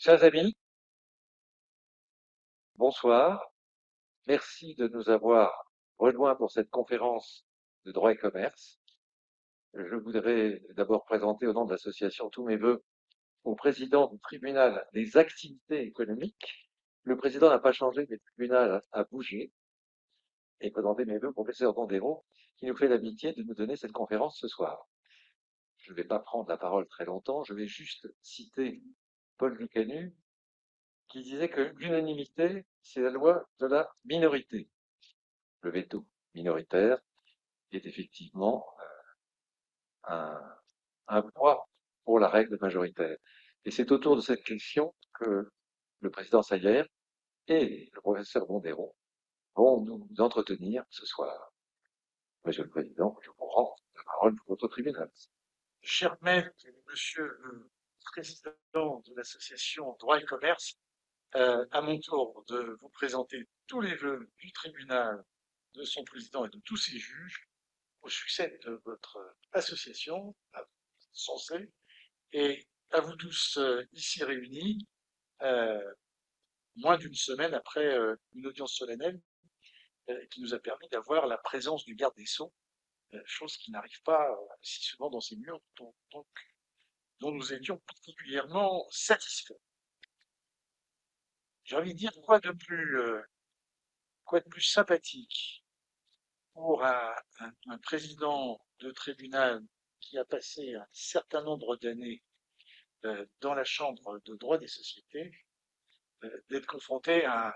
Chers amis, bonsoir. Merci de nous avoir rejoints pour cette conférence de droit et commerce. Je voudrais d'abord présenter au nom de l'association tous mes vœux au président du tribunal des activités économiques. Le président n'a pas changé, mais le tribunal a bougé. Et présenter mes vœux au professeur Bandero, qui nous fait l'amitié de nous donner cette conférence ce soir. Je ne vais pas prendre la parole très longtemps, je vais juste citer Paul Lucanu, qui disait que l'unanimité, c'est la loi de la minorité. Le veto minoritaire est effectivement un, un poids pour la règle majoritaire. Et c'est autour de cette question que le président Sayer et le professeur Bondéron vont nous entretenir ce soir. Monsieur le Président, je vous rends la parole pour votre tribunal. Cher maître, monsieur le président de l'association Droit et Commerce, à mon tour de vous présenter tous les vœux du tribunal, de son président et de tous ses juges au succès de votre association, censée, et à vous tous ici réunis, euh, moins d'une semaine après une audience solennelle qui nous a permis d'avoir la présence du garde des Sceaux, chose qui n'arrive pas si souvent dans ces murs, dont nous étions particulièrement satisfaits. J'ai envie de dire quoi de plus sympathique pour un président de tribunal qui a passé un certain nombre d'années dans la chambre de droit des sociétés, d'être confronté à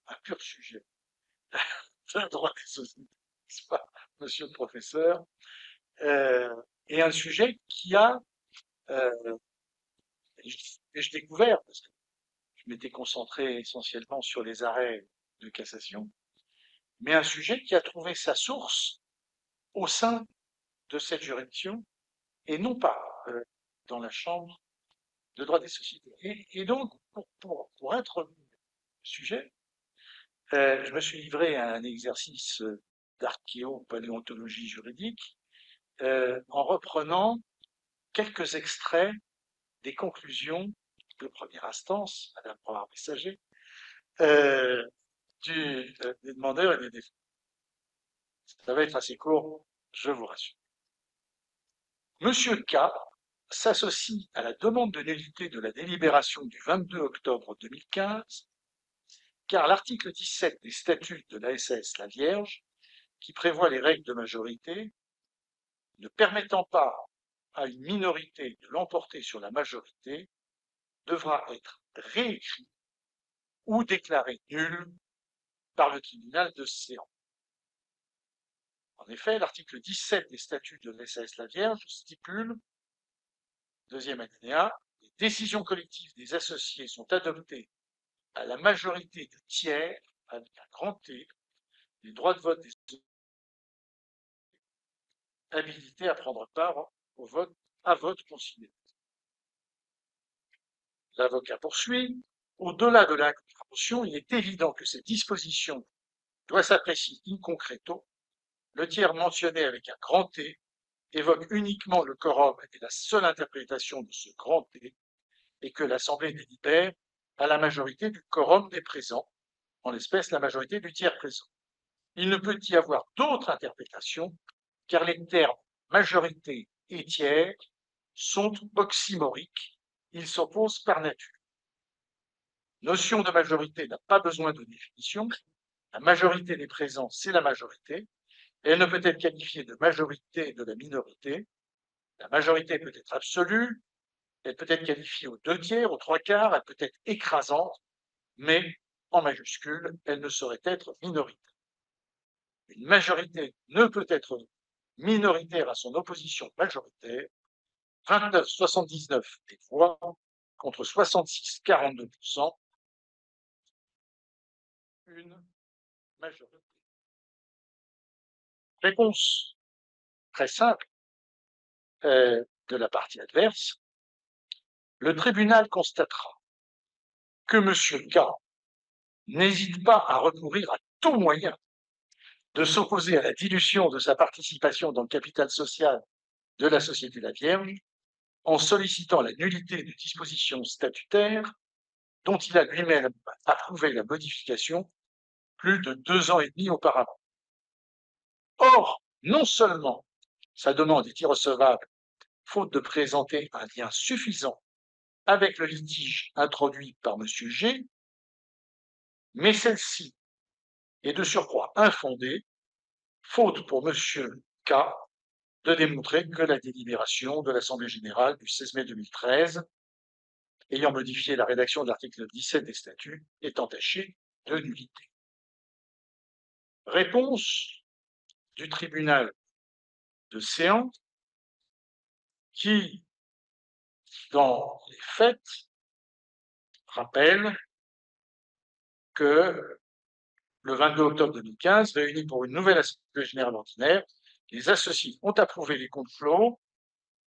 un pur sujet de droit des sociétés, n'est-ce pas, monsieur le professeur, euh, et un sujet qui a, euh, ai-je découvert, parce que je m'étais concentré essentiellement sur les arrêts de cassation, mais un sujet qui a trouvé sa source au sein de cette juridiction et non pas dans la Chambre de droit des sociétés. Et donc, pour introduire le sujet, je me suis livré à un exercice d'archéopaléontologie juridique en reprenant quelques extraits des conclusions de première instance, Madame Bromard-Messager, euh, des demandeurs et des défendeurs. Ça va être assez court, je vous rassure. Monsieur K s'associe à la demande de nullité de la délibération du 22 octobre 2015, car l'article 17 des statuts de l'ASS La Vierge, qui prévoit les règles de majorité, ne permettant pas à une minorité de l'emporter sur la majorité, devra être réécrit ou déclaré nul par le tribunal de séance. En effet, l'article 17 des statuts de l'ASS La Vierge stipule, deuxième alinéa, les décisions collectives des associés sont adoptées à la majorité du tiers, avec un grand T, des droits de vote des habilités à prendre part au vote, à vote considéré. L'avocat poursuit. Au-delà de la contravention, il est évident que cette disposition doit s'apprécier in concreto. Le tiers mentionné avec un grand T évoque uniquement le quorum et la seule interprétation de ce grand T est que l'Assemblée délibère à la majorité du quorum des présents, en l'espèce la majorité du tiers présent. Il ne peut y avoir d'autre interprétation, car les termes majorité et tiers sont oxymoriques, ils s'opposent par nature. Notion de majorité n'a pas besoin de définition, la majorité des présents, c'est la majorité, et elle ne peut être qualifiée de majorité de la minorité. La majorité peut être absolue, elle peut être qualifiée aux 2 tiers, aux 3 quarts, elle peut être écrasante, mais en majuscule, elle ne saurait être minoritaire. Une majorité ne peut être minoritaire à son opposition majoritaire, 29,79 des voix contre 66,42%, une majorité. Réponse très simple de la partie adverse. Le tribunal constatera que M. K n'hésite pas à recourir à tout moyen de s'opposer à la dilution de sa participation dans le capital social de la Société La Vierge en sollicitant la nullité de dispositions statutaires dont il a lui-même approuvé la modification plus de 2 ans et demi auparavant. Or, non seulement sa demande est irrecevable, faute de présenter un lien suffisant avec le litige introduit par M. G, mais celle-ci est de surcroît infondée, faute pour M. K de démontrer que la délibération de l'Assemblée générale du 16 mai 2013, ayant modifié la rédaction de l'article 17 des statuts, est entachée de nullité. Réponse du tribunal de Séan qui, dans les faits, rappelle que le 22 octobre 2015, réunis pour une nouvelle Assemblée générale ordinaire, les associés ont approuvé les comptes clos,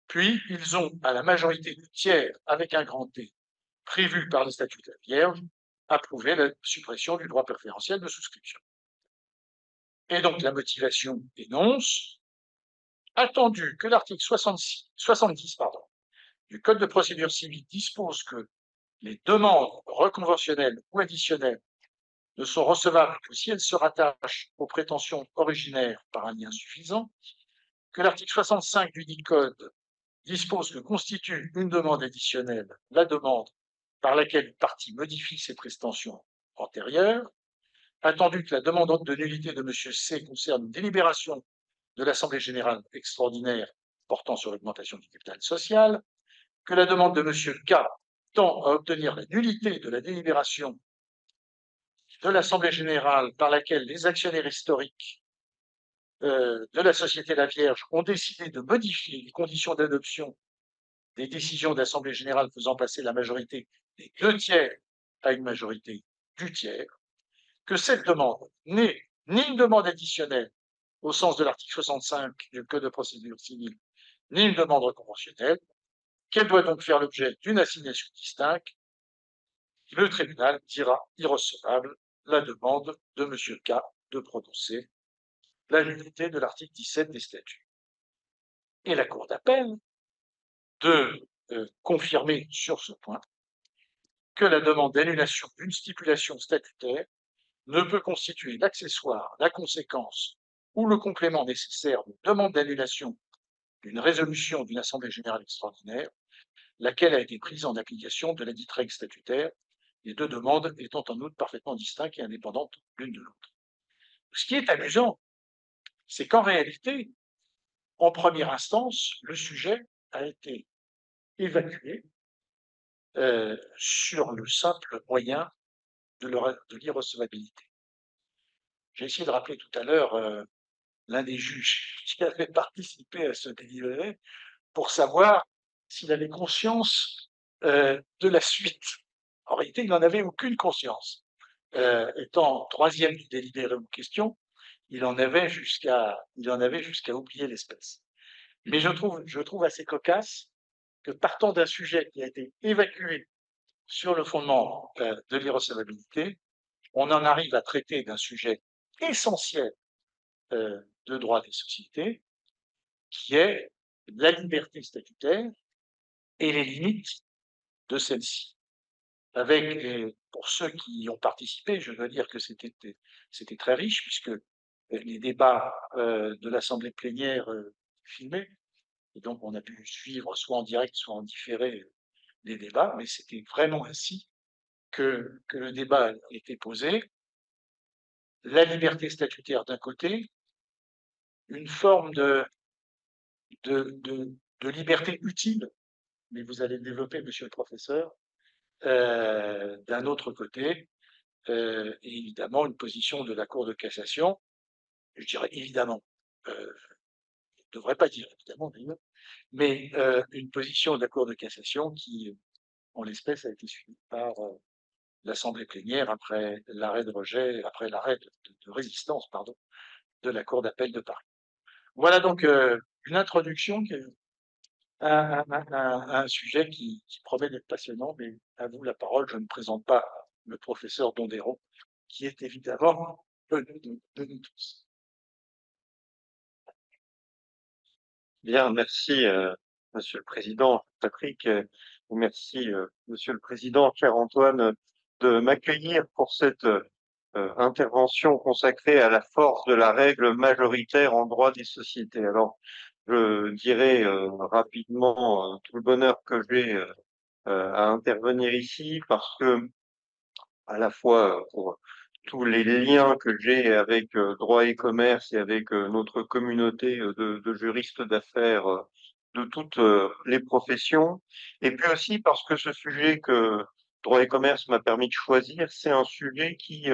puis ils ont, à la majorité du tiers avec un grand T, prévu par le statut de la Vierge, approuvé la suppression du droit préférentiel de souscription. Et donc la motivation énonce, attendu que l'article 70 du Code de procédure civile dispose que les demandes reconventionnelles ou additionnelles ne sont recevables que si elles se rattachent aux prétentions originaires par un lien suffisant, que l'article 65 du dit Code dispose que constitue une demande additionnelle la demande par laquelle une partie modifie ses prétentions antérieures, attendu que la demande de nullité de M. C concerne une délibération de l'Assemblée générale extraordinaire portant sur l'augmentation du capital social, que la demande de M. K tend à obtenir la nullité de la délibération de l'Assemblée générale par laquelle les actionnaires historiques de la Société La Vierge ont décidé de modifier les conditions d'adoption des décisions d'Assemblée générale faisant passer la majorité des 2/3 à une majorité du tiers, que cette demande n'est ni une demande additionnelle au sens de l'article 65 du Code de procédure civile, ni une demande conventionnelle, qu'elle doit donc faire l'objet d'une assignation distincte. Le tribunal dira irrecevable la demande de M. K de prononcer la nullité de l'article 17 des statuts. Et la Cour d'appel de confirmer sur ce point que la demande d'annulation d'une stipulation statutaire ne peut constituer l'accessoire, la conséquence ou le complément nécessaire de demande d'annulation d'une résolution d'une Assemblée générale extraordinaire, laquelle a été prise en application de la dite règle statutaire, les deux demandes étant en outre parfaitement distinctes et indépendantes l'une de l'autre. Ce qui est amusant, c'est qu'en réalité, en première instance, le sujet a été évacué sur le simple moyen de l'irrecevabilité. J'ai essayé de rappeler tout à l'heure l'un des juges qui avait participé à ce délibéré pour savoir s'il avait conscience de la suite. En réalité, il n'en avait aucune conscience. Étant troisième du délibéré en question, il en avait jusqu'à oublier l'espèce. Mais je trouve assez cocasse que partant d'un sujet qui a été évacué sur le fondement de l'irrecevabilité, on en arrive à traiter d'un sujet essentiel de droit des sociétés, qui est la liberté statutaire et les limites de celle-ci. Avec, pour ceux qui y ont participé, je dois dire que c'était très riche, puisque les débats de l'Assemblée plénière filmés, et donc on a pu suivre soit en direct, soit en différé les débats, mais c'était vraiment ainsi que le débat était posé. La liberté statutaire d'un côté, une forme de liberté utile, mais vous allez le développer, monsieur le professeur, d'un autre côté, et évidemment une position de la Cour de cassation, je dirais évidemment, je ne devrais pas dire évidemment d'ailleurs, mais une position de la Cour de cassation qui, en l'espèce, a été suivie par l'Assemblée plénière après l'arrêt de rejet, après l'arrêt de résistance, pardon, de la Cour d'appel de Paris. Voilà donc une introduction à un sujet qui promet d'être passionnant, mais à vous la parole. Je ne présente pas le professeur Dondero, qui est évidemment connu de nous tous. Bien, merci, Monsieur le Président Patrick, et merci, Monsieur le Président, cher Antoine, de m'accueillir pour cette intervention consacrée à la force de la règle majoritaire en droit des sociétés. Alors, je dirais rapidement tout le bonheur que j'ai à intervenir ici parce que à la fois pour tous les liens que j'ai avec droit et commerce et avec notre communauté de juristes d'affaires de toutes les professions, et puis aussi parce que ce sujet que droit et commerce m'a permis de choisir, c'est un sujet qui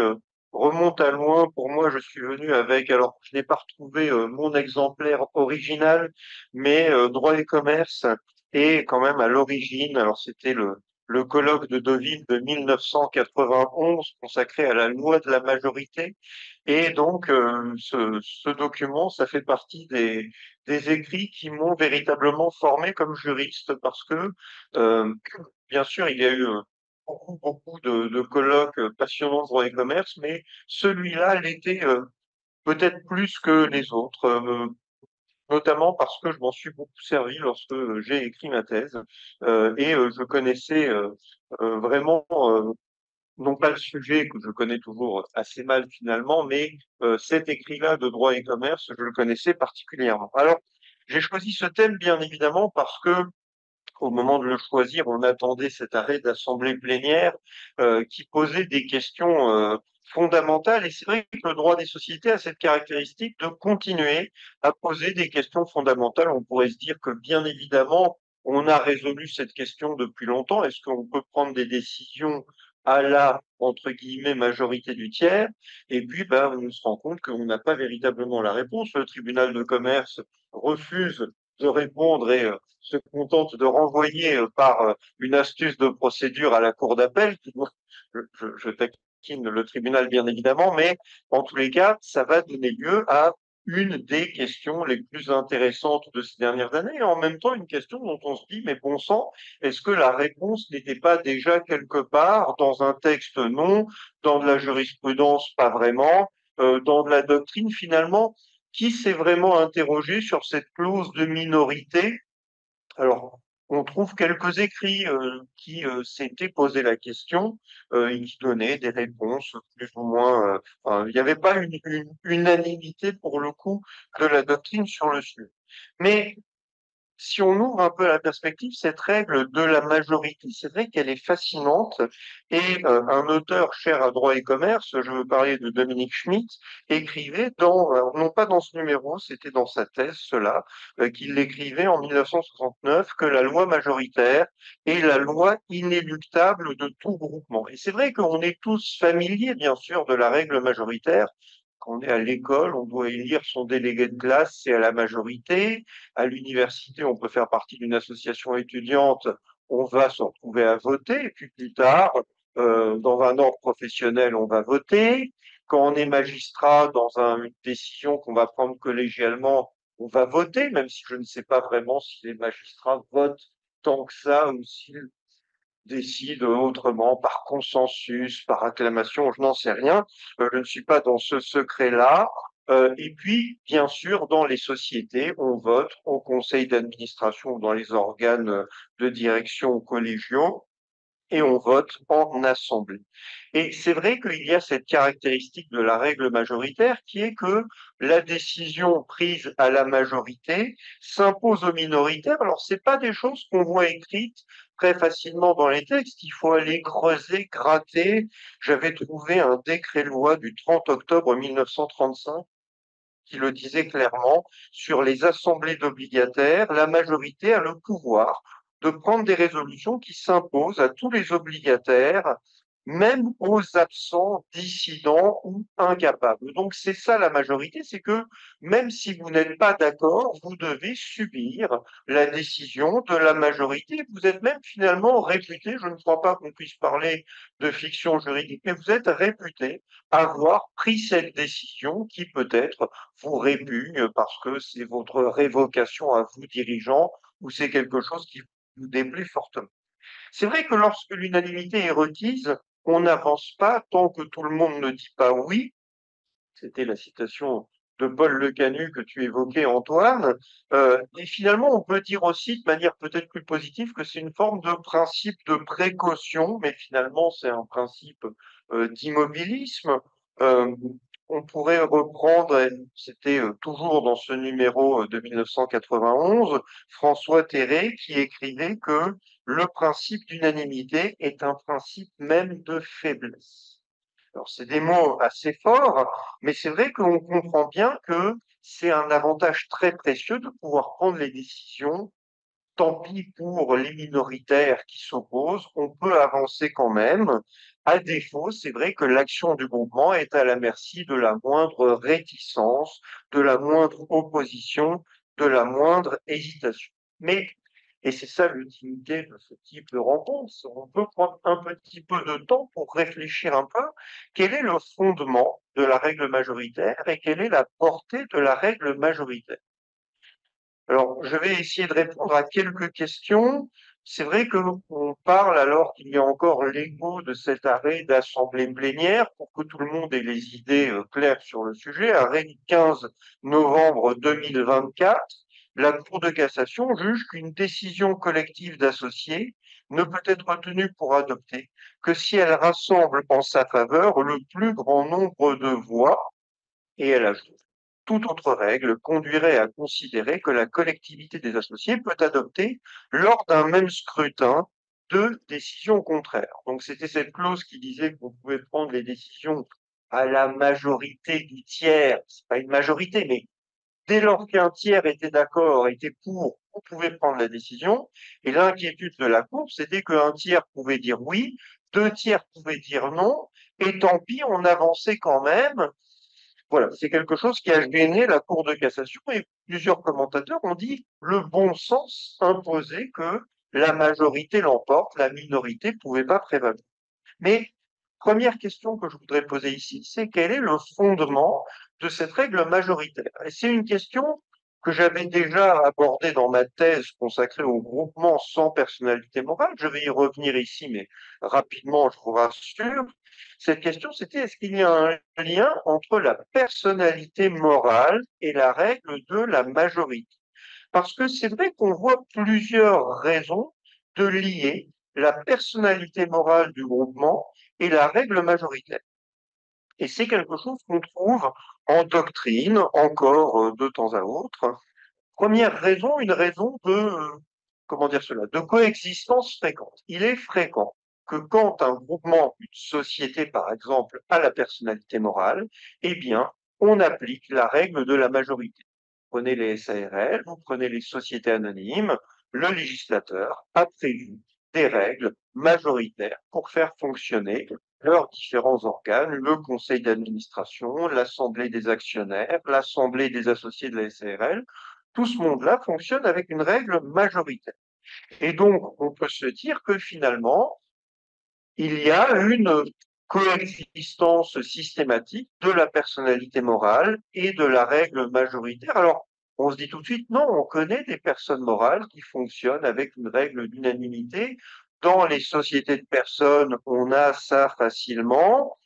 remonte à loin. Pour moi, je suis venu avec, alors je n'ai pas retrouvé mon exemplaire original, mais droit et commerce est quand même à l'origine. Alors c'était le colloque de Deauville de 1991 consacré à la loi de la majorité. Et donc, ce document, ça fait partie des écrits qui m'ont véritablement formé comme juriste parce que, euh, bien sûr, il y a eu beaucoup de colloques passionnants de droit et commerce, mais celui-là l'était peut-être plus que les autres. Notamment parce que je m'en suis beaucoup servi lorsque j'ai écrit ma thèse et je connaissais vraiment non pas le sujet que je connais toujours assez mal finalement, mais cet écrit-là de droit et commerce, je le connaissais particulièrement. Alors, j'ai choisi ce thème bien évidemment parce que au moment de le choisir, on attendait cet arrêt d'assemblée plénière qui posait des questions fondamentales. Et c'est vrai que le droit des sociétés a cette caractéristique de continuer à poser des questions fondamentales. On pourrait se dire que bien évidemment, on a résolu cette question depuis longtemps. Est-ce qu'on peut prendre des décisions à la, entre guillemets, majorité du tiers? Et puis, ben, on se rend compte qu'on n'a pas véritablement la réponse. Le tribunal de commerce refuse de répondre et se contente de renvoyer par une astuce de procédure à la cour d'appel. Je taquine le tribunal bien évidemment, mais en tous les cas, ça va donner lieu à une des questions les plus intéressantes de ces dernières années, et en même temps une question dont on se dit, mais bon sang, est-ce que la réponse n'était pas déjà quelque part dans un texte? Non, dans de la jurisprudence pas vraiment, dans de la doctrine finalement. Qui s'est vraiment interrogé sur cette clause de minorité? Alors, on trouve quelques écrits qui s'étaient posé la question et qui donnaient des réponses plus ou moins. Enfin, il n'y avait pas une unanimité pour le coup de la doctrine sur le sujet. Mais si on ouvre un peu la perspective, cette règle de la majorité, c'est vrai qu'elle est fascinante et un auteur cher à droit et commerce, je veux parler de Dominique Schmitt, écrivait non pas dans ce numéro, c'était dans sa thèse, cela, qu'il écrivait en 1969 que la loi majoritaire est la loi inéluctable de tout groupement. Et c'est vrai qu'on est tous familiers, bien sûr, de la règle majoritaire. Quand on est à l'école, on doit élire son délégué de classe, c'est à la majorité. À l'université, on peut faire partie d'une association étudiante, on va se retrouver à voter, et puis plus tard, dans un ordre professionnel, on va voter. Quand on est magistrat, dans une décision qu'on va prendre collégialement, on va voter, même si je ne sais pas vraiment si les magistrats votent tant que ça, ou s'ils décide autrement, par consensus, par acclamation, je n'en sais rien. Je ne suis pas dans ce secret-là. Et puis, bien sûr, dans les sociétés, on vote au conseil d'administration ou dans les organes de direction collégiaux et on vote en assemblée. Et c'est vrai qu'il y a cette caractéristique de la règle majoritaire qui est que la décision prise à la majorité s'impose aux minoritaires. Alors, c'est pas des choses qu'on voit écrites très facilement dans les textes. Il faut aller creuser, gratter. J'avais trouvé un décret-loi du 30 octobre 1935 qui le disait clairement, sur les assemblées d'obligataires, la majorité a le pouvoir de prendre des résolutions qui s'imposent à tous les obligataires, même aux absents, dissidents ou incapables. Donc c'est ça la majorité, c'est que même si vous n'êtes pas d'accord, vous devez subir la décision de la majorité. Vous êtes même finalement réputé, je ne crois pas qu'on puisse parler de fiction juridique, mais vous êtes réputé avoir pris cette décision qui peut-être vous répugne parce que c'est votre révocation à vous, dirigeant, ou c'est quelque chose qui vous déplaît fortement. C'est vrai que lorsque l'unanimité est requise, on n'avance pas tant que tout le monde ne dit pas oui. C'était la citation de Paul Le Camus que tu évoquais, Antoine. Et finalement, on peut dire aussi, de manière peut-être plus positive, que c'est une forme de principe de précaution, mais finalement, c'est un principe d'immobilisme. Euh, on pourrait reprendre, et c'était toujours dans ce numéro de 1991, François Terré qui écrivait que le principe d'unanimité est un principe même de faiblesse. Alors, c'est des mots assez forts, mais c'est vrai qu'on comprend bien que c'est un avantage très précieux de pouvoir prendre les décisions. Tant pis pour les minoritaires qui s'opposent, on peut avancer quand même. À défaut, c'est vrai que l'action du groupement est à la merci de la moindre réticence, de la moindre opposition, de la moindre hésitation. Mais, et c'est ça l'utilité de ce type de rencontre, on peut prendre un petit peu de temps pour réfléchir un peu quel est le fondement de la règle majoritaire et quelle est la portée de la règle majoritaire. Alors, je vais essayer de répondre à quelques questions. C'est vrai que on parle alors qu'il y a encore l'écho de cet arrêt d'assemblée plénière pour que tout le monde ait les idées claires sur le sujet. Arrêt du 15 novembre 2024, la Cour de cassation juge qu'une décision collective d'associés ne peut être retenue pour adopter que si elle rassemble en sa faveur le plus grand nombre de voix, et elle ajoute toute autre règle conduirait à considérer que la collectivité des associés peut adopter, lors d'un même scrutin, deux décisions contraires. Donc c'était cette clause qui disait qu'on pouvait prendre les décisions à la majorité du tiers. C'est pas une majorité, mais dès lors qu'un tiers était d'accord, était pour, on pouvait prendre la décision. Et l'inquiétude de la Cour, c'était qu'un tiers pouvait dire oui, deux tiers pouvaient dire non, et tant pis, on avançait quand même. Voilà, c'est quelque chose qui a gêné la Cour de cassation et plusieurs commentateurs ont dit le bon sens imposait que la majorité l'emporte, la minorité ne pouvait pas prévaloir. Mais première question que je voudrais poser ici, c'est quel est le fondement de cette règle majoritaire? Et c'est une question que j'avais déjà abordée dans ma thèse consacrée au groupement sans personnalité morale. Je vais y revenir ici, mais rapidement, je vous rassure. Cette question, c'était est-ce qu'il y a un lien entre la personnalité morale et la règle de la majorité? Parce que c'est vrai qu'on voit plusieurs raisons de lier la personnalité morale du groupement et la règle majoritaire. Et c'est quelque chose qu'on trouve en doctrine encore de temps à autre. Première raison, une raison de, comment dire cela, de coexistence fréquente. Il est fréquent que quand un groupement, une société par exemple, a la personnalité morale, eh bien, on applique la règle de la majorité. Prenez les SARL, vous prenez les sociétés anonymes, le législateur a prévu des règles majoritaires pour faire fonctionner leurs différents organes, le conseil d'administration, l'assemblée des actionnaires, l'assemblée des associés de la SARL. Tout ce monde-là fonctionne avec une règle majoritaire. Et donc, on peut se dire que finalement, il y a une coexistence systématique de la personnalité morale et de la règle majoritaire. Alors, on se dit tout de suite, non, on connaît des personnes morales qui fonctionnent avec une règle d'unanimité. Dans les sociétés de personnes, on a ça facilement.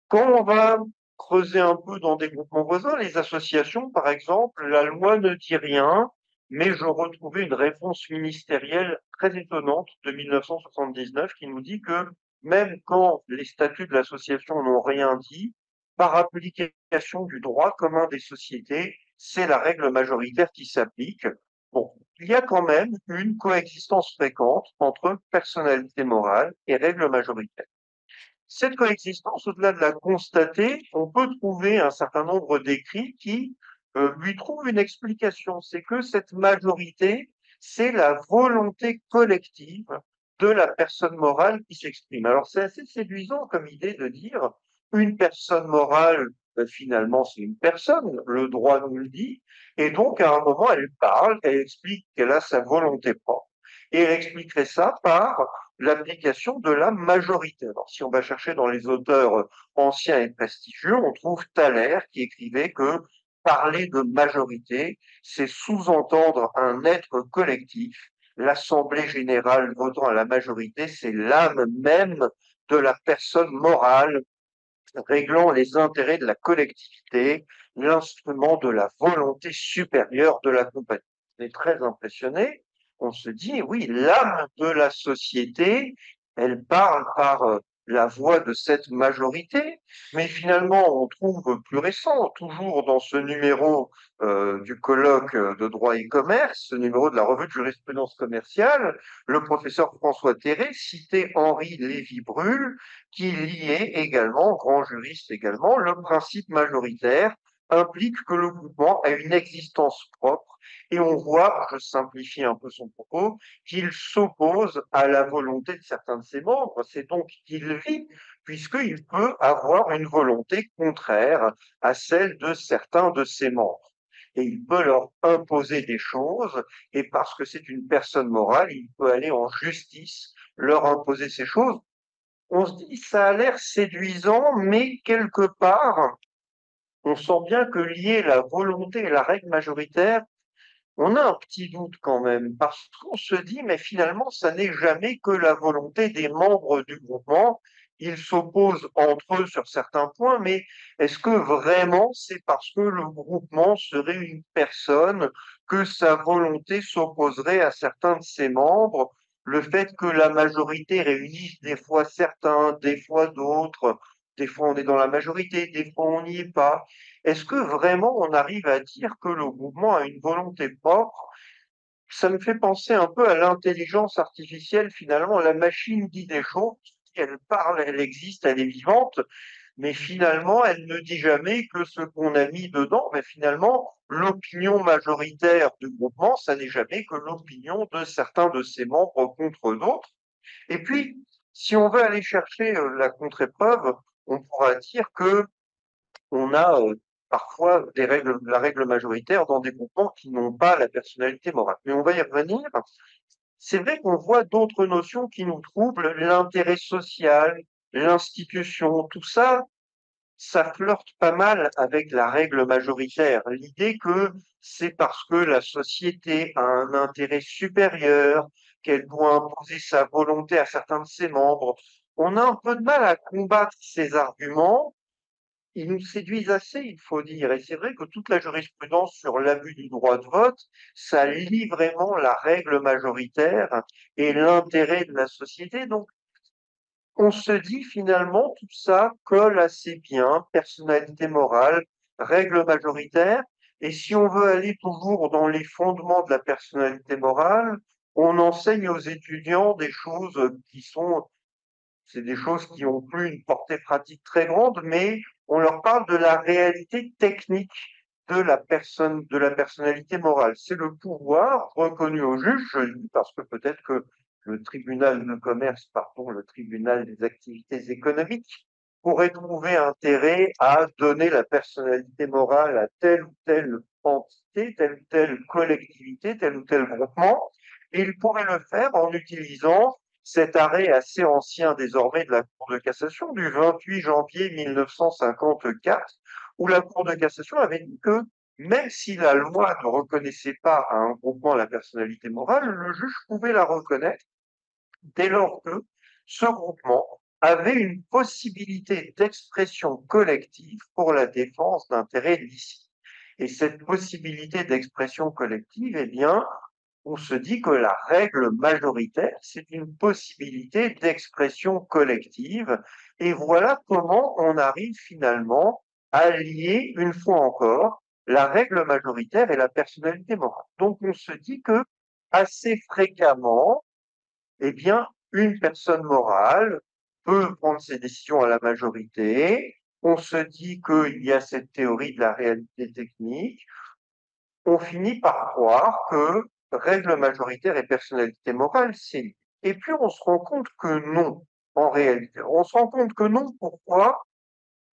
Quand on va creuser un peu dans des groupements voisins, les associations, par exemple, la loi ne dit rien, mais je retrouvais une réponse ministérielle très étonnante de 1979 qui nous dit que même quand les statuts de l'association n'ont rien dit, par application du droit commun des sociétés, c'est la règle majoritaire qui s'applique. Bon, il y a quand même une coexistence fréquente entre personnalité morale et règle majoritaire. Cette coexistence, au-delà de la constater, on peut trouver un certain nombre d'écrits qui lui trouvent une explication. C'est que cette majorité, c'est la volonté collective de la personne morale qui s'exprime. Alors c'est assez séduisant comme idée de dire une personne morale, finalement c'est une personne, le droit nous le dit, et donc à un moment elle parle, elle explique qu'elle a sa volonté propre, et elle expliquerait ça par l'application de la majorité. Alors, si on va chercher dans les auteurs anciens et prestigieux, on trouve Thaler qui écrivait que parler de majorité, c'est sous-entendre un être collectif. L'Assemblée générale votant à la majorité, c'est l'âme même de la personne morale réglant les intérêts de la collectivité, l'instrument de la volonté supérieure de la compagnie. On est très impressionné. On se dit, oui, l'âme de la société, elle parle par la voix de cette majorité, mais finalement, on trouve plus récent, toujours dans ce numéro du colloque de droit et commerce, ce numéro de la revue de jurisprudence commerciale, le professeur François Terré citait Henri Lévy-Bruhl, qui liait également, grand juriste également, le principe majoritaire implique que le groupement a une existence propre et on voit, je simplifie un peu son propos, qu'il s'oppose à la volonté de certains de ses membres, c'est donc qu'il vit, puisqu'il peut avoir une volonté contraire à celle de certains de ses membres. Et il peut leur imposer des choses, et parce que c'est une personne morale, il peut aller en justice, leur imposer ces choses. On se dit, ça a l'air séduisant, mais quelque part, on sent bien que lier la volonté et la règle majoritaire, on a un petit doute quand même, parce qu'on se dit, mais finalement, ça n'est jamais que la volonté des membres du groupement. Ils s'opposent entre eux sur certains points, mais est-ce que vraiment c'est parce que le groupement serait une personne que sa volonté s'opposerait à certains de ses membres? Le fait que la majorité réunisse des fois certains, des fois d'autres, des fois on est dans la majorité, des fois on n'y est pas. Est-ce que vraiment on arrive à dire que le mouvement a une volonté propre? Ça me fait penser un peu à l'intelligence artificielle, finalement. La machine dit des choses, elle parle, elle existe, elle est vivante, mais finalement, elle ne dit jamais que ce qu'on a mis dedans, mais finalement, l'opinion majoritaire du groupement, ça n'est jamais que l'opinion de certains de ses membres contre d'autres. Et puis, si on veut aller chercher la contre-épreuve, on pourra dire que on a parfois la règle majoritaire dans des groupements qui n'ont pas la personnalité morale. Mais on va y revenir. C'est vrai qu'on voit d'autres notions qui nous troublent, l'intérêt social, l'institution, tout ça, ça flirte pas mal avec la règle majoritaire. L'idée que c'est parce que la société a un intérêt supérieur, qu'elle doit imposer sa volonté à certains de ses membres. On a un peu de mal à combattre ces arguments. Ils nous séduisent assez, il faut dire. Et c'est vrai que toute la jurisprudence sur l'abus du droit de vote, ça lie vraiment la règle majoritaire et l'intérêt de la société. Donc, on se dit finalement, tout ça colle assez bien, personnalité morale, règle majoritaire. Et si on veut aller toujours dans les fondements de la personnalité morale, on enseigne aux étudiants des choses qui sont c'est des choses qui ont plus une portée pratique très grande, mais on leur parle de la réalité technique de la personne, de la personnalité morale. C'est le pouvoir reconnu au juge, je le dis parce que peut-être que le tribunal de commerce, pardon, le tribunal des activités économiques, pourrait trouver intérêt à donner la personnalité morale à telle ou telle entité, telle ou telle collectivité, tel ou tel groupement, et il pourrait le faire en utilisant cet arrêt assez ancien désormais de la Cour de cassation du 28 janvier 1954, où la Cour de cassation avait dit que même si la loi ne reconnaissait pas à un groupement la personnalité morale, le juge pouvait la reconnaître dès lors que ce groupement avait une possibilité d'expression collective pour la défense d'intérêts licites. Et cette possibilité d'expression collective, eh bien, on se dit que la règle majoritaire, c'est une possibilité d'expression collective. Et voilà comment on arrive finalement à lier, une fois encore, la règle majoritaire et la personnalité morale. Donc on se dit que assez fréquemment, eh bien, une personne morale peut prendre ses décisions à la majorité. On se dit qu'il y a cette théorie de la réalité technique. On finit par croire que règle majoritaire et personnalité morale, c'est lié. Et puis on se rend compte que non, en réalité. On se rend compte que non, pourquoi?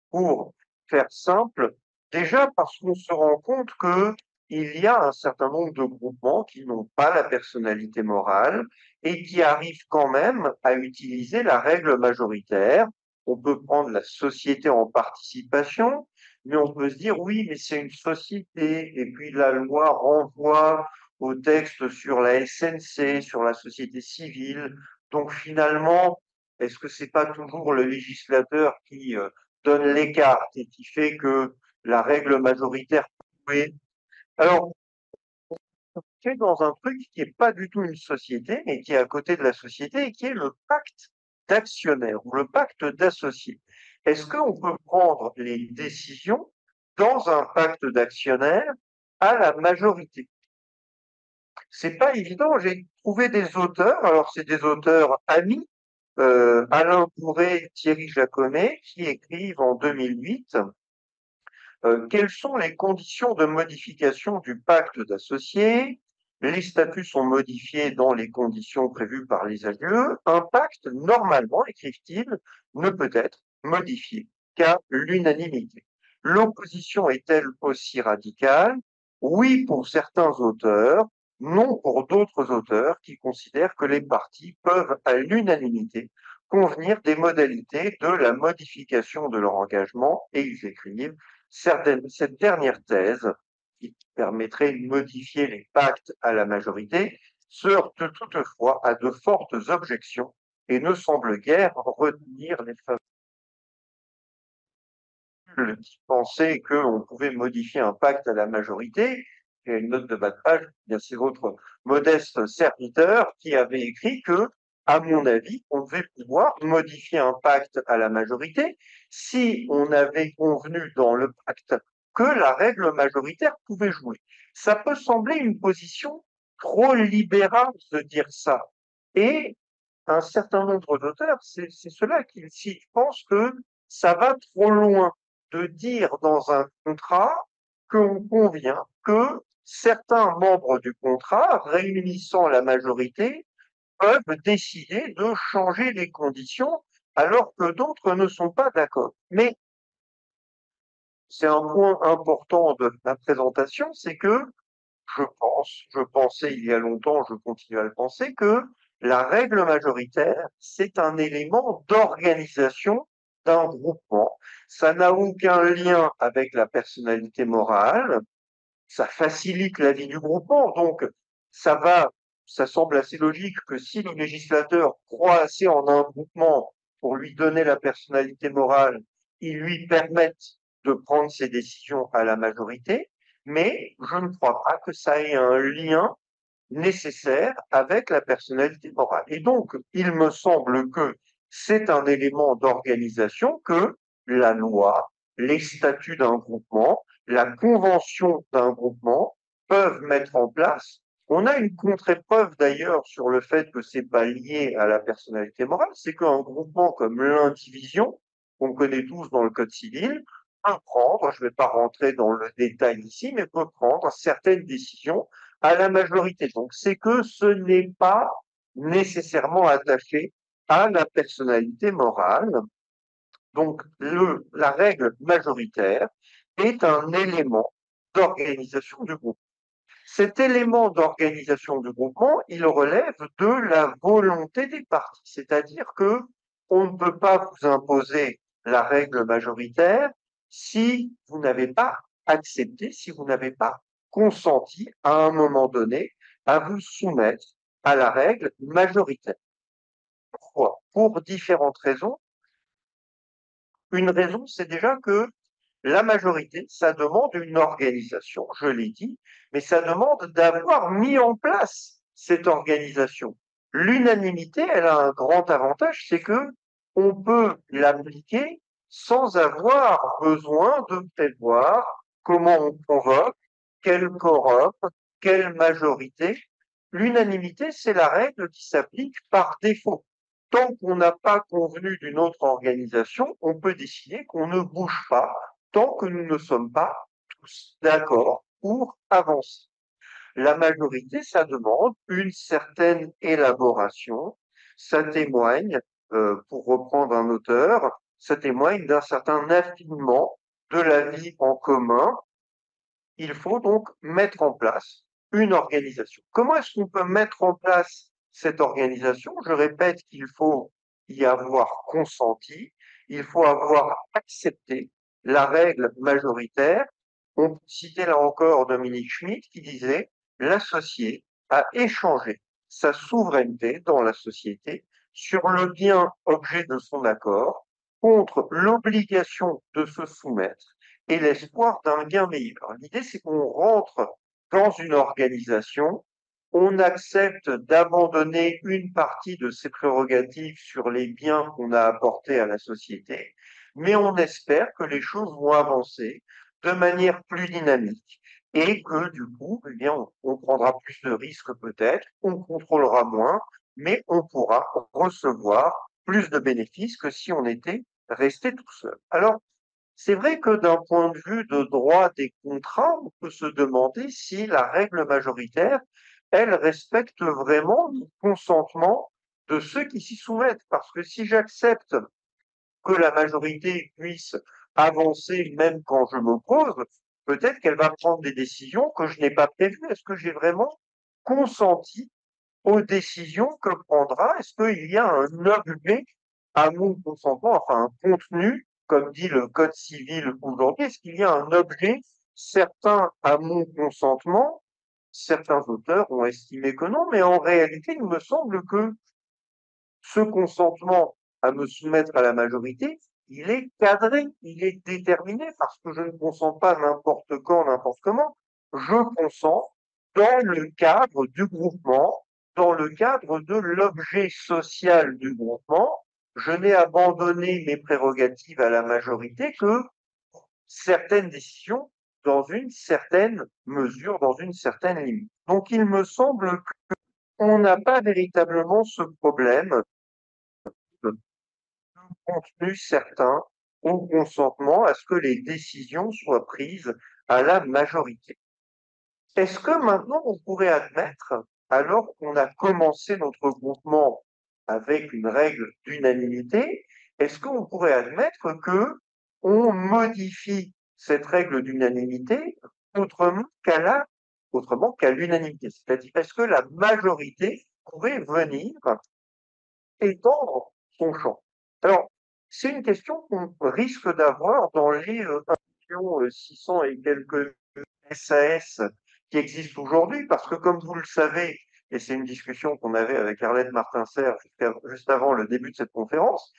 Pour faire simple, déjà parce qu'on se rend compte que il y a un certain nombre de groupements qui n'ont pas la personnalité morale et qui arrivent quand même à utiliser la règle majoritaire. On peut prendre la société en participation, mais on peut se dire oui, mais c'est une société, et puis la loi renvoie au texte sur la SNC, sur la société civile. Donc finalement, est-ce que c'est pas toujours le législateur qui donne les cartes et qui fait que la règle majoritaire peut jouer. Alors, on est dans un truc qui n'est pas du tout une société, mais qui est à côté de la société et qui est le pacte d'actionnaires ou le pacte d'associés. Est-ce qu'on peut prendre les décisions dans un pacte d'actionnaires à la majorité? C'est pas évident. J'ai trouvé des auteurs, alors c'est des auteurs amis, Alain Bourré, Thierry Jaconnet, qui écrivent en 2008 quelles sont les conditions de modification du pacte d'associés? Les statuts sont modifiés dans les conditions prévues par les AGE. Un pacte, normalement, écrivent-ils, ne peut être modifié qu'à l'unanimité. L'opposition est-elle aussi radicale? Oui pour certains auteurs, non pour d'autres auteurs qui considèrent que les partis peuvent à l'unanimité convenir des modalités de la modification de leur engagement, et ils écrivent cette dernière thèse, qui permettrait de modifier les pactes à la majorité, se heurte toutefois à de fortes objections et ne semble guère retenir les favorables qui pensaient qu'on pouvait modifier un pacte à la majorité. Il y a une note de bas de page, bien c'est votre modeste serviteur qui avait écrit que, à mon avis, on devait pouvoir modifier un pacte à la majorité si on avait convenu dans le pacte que la règle majoritaire pouvait jouer. Ça peut sembler une position trop libérale de dire ça. Et un certain nombre d'auteurs, c'est cela qu'ils citent, pensent que ça va trop loin de dire dans un contrat qu'on convient que certains membres du contrat, réunissant la majorité, peuvent décider de changer les conditions alors que d'autres ne sont pas d'accord. Mais c'est un point important de la présentation, c'est que je pensais il y a longtemps, je continue à le penser, que la règle majoritaire, c'est un élément d'organisation d'un groupement. Ça n'a aucun lien avec la personnalité morale, ça facilite la vie du groupement, donc ça semble assez logique que si le législateur croit assez en un groupement pour lui donner la personnalité morale, il lui permette de prendre ses décisions à la majorité, mais je ne crois pas que ça ait un lien nécessaire avec la personnalité morale. Et donc, il me semble que c'est un élément d'organisation que la loi, les statuts d'un groupement, la convention d'un groupement peuvent mettre en place. On a une contre-épreuve d'ailleurs sur le fait que c'est pas lié à la personnalité morale, c'est qu'un groupement comme l'indivision, qu'on connaît tous dans le Code civil, peut prendre, je ne vais pas rentrer dans le détail ici, mais peut prendre certaines décisions à la majorité. Donc, c'est que ce n'est pas nécessairement attaché à la personnalité morale. Donc, la règle majoritaire est un élément d'organisation du groupe. Cet élément d'organisation du groupement, il relève de la volonté des parties, c'est-à-dire que on ne peut pas vous imposer la règle majoritaire si vous n'avez pas accepté, si vous n'avez pas consenti à un moment donné à vous soumettre à la règle majoritaire. Pourquoi? Pour différentes raisons. Une raison, c'est déjà que la majorité, ça demande une organisation, je l'ai dit, mais ça demande d'avoir mis en place cette organisation. L'unanimité, elle a un grand avantage, c'est que on peut l'appliquer sans avoir besoin de prévoir comment on convoque, quel quorum, quelle majorité. L'unanimité, c'est la règle qui s'applique par défaut. Tant qu'on n'a pas convenu d'une autre organisation, on peut décider qu'on ne bouge pas tant que nous ne sommes pas tous d'accord pour avancer. La majorité, ça demande une certaine élaboration. Ça témoigne, pour reprendre un auteur, ça témoigne d'un certain affinement de la vie en commun. Il faut donc mettre en place une organisation. Comment est-ce qu'on peut mettre en place cette organisation? Je répète qu'il faut y avoir consenti, il faut avoir accepté la règle majoritaire. On peut citer là encore Dominique Schmitt qui disait l'associé a échangé sa souveraineté dans la société sur le bien objet de son accord contre l'obligation de se soumettre et l'espoir d'un gain meilleur. L'idée, c'est qu'on rentre dans une organisation, on accepte d'abandonner une partie de ses prérogatives sur les biens qu'on a apportés à la société, mais on espère que les choses vont avancer de manière plus dynamique et que du coup, eh bien, on prendra plus de risques peut-être, on contrôlera moins, mais on pourra recevoir plus de bénéfices que si on était resté tout seul. Alors, c'est vrai que d'un point de vue de droit des contrats, on peut se demander si la règle majoritaire, elle respecte vraiment le consentement de ceux qui s'y soumettent. Parce que si j'accepte que la majorité puisse avancer même quand je m'oppose, peut-être qu'elle va prendre des décisions que je n'ai pas prévues. Est-ce que j'ai vraiment consenti aux décisions que prendra? Est-ce qu'il y a un objet à mon consentement, enfin un contenu, comme dit le Code civil aujourd'hui? Est-ce qu'il y a un objet certain à mon consentement? Certains auteurs ont estimé que non, mais en réalité, il me semble que ce consentement à me soumettre à la majorité, il est cadré, il est déterminé, parce que je ne consens pas n'importe quand, n'importe comment. Je consens dans le cadre du groupement, dans le cadre de l'objet social du groupement. Je n'ai abandonné mes prérogatives à la majorité que certaines décisions dans une certaine mesure, dans une certaine limite. Donc il me semble qu'on n'a pas véritablement ce problème de contenu certain au consentement à ce que les décisions soient prises à la majorité. Est-ce que maintenant on pourrait admettre, alors qu'on a commencé notre groupement avec une règle d'unanimité, est-ce qu'on pourrait admettre que on modifie cette règle d'unanimité autrement qu'à l'unanimité? C'est-à-dire, est-ce que la majorité pourrait venir étendre son champ? Alors, c'est une question qu'on risque d'avoir dans les 1 600 et quelques SAS qui existent aujourd'hui, parce que comme vous le savez, et c'est une discussion qu'on avait avec Arlette Martin-Serre juste avant le début de cette conférence,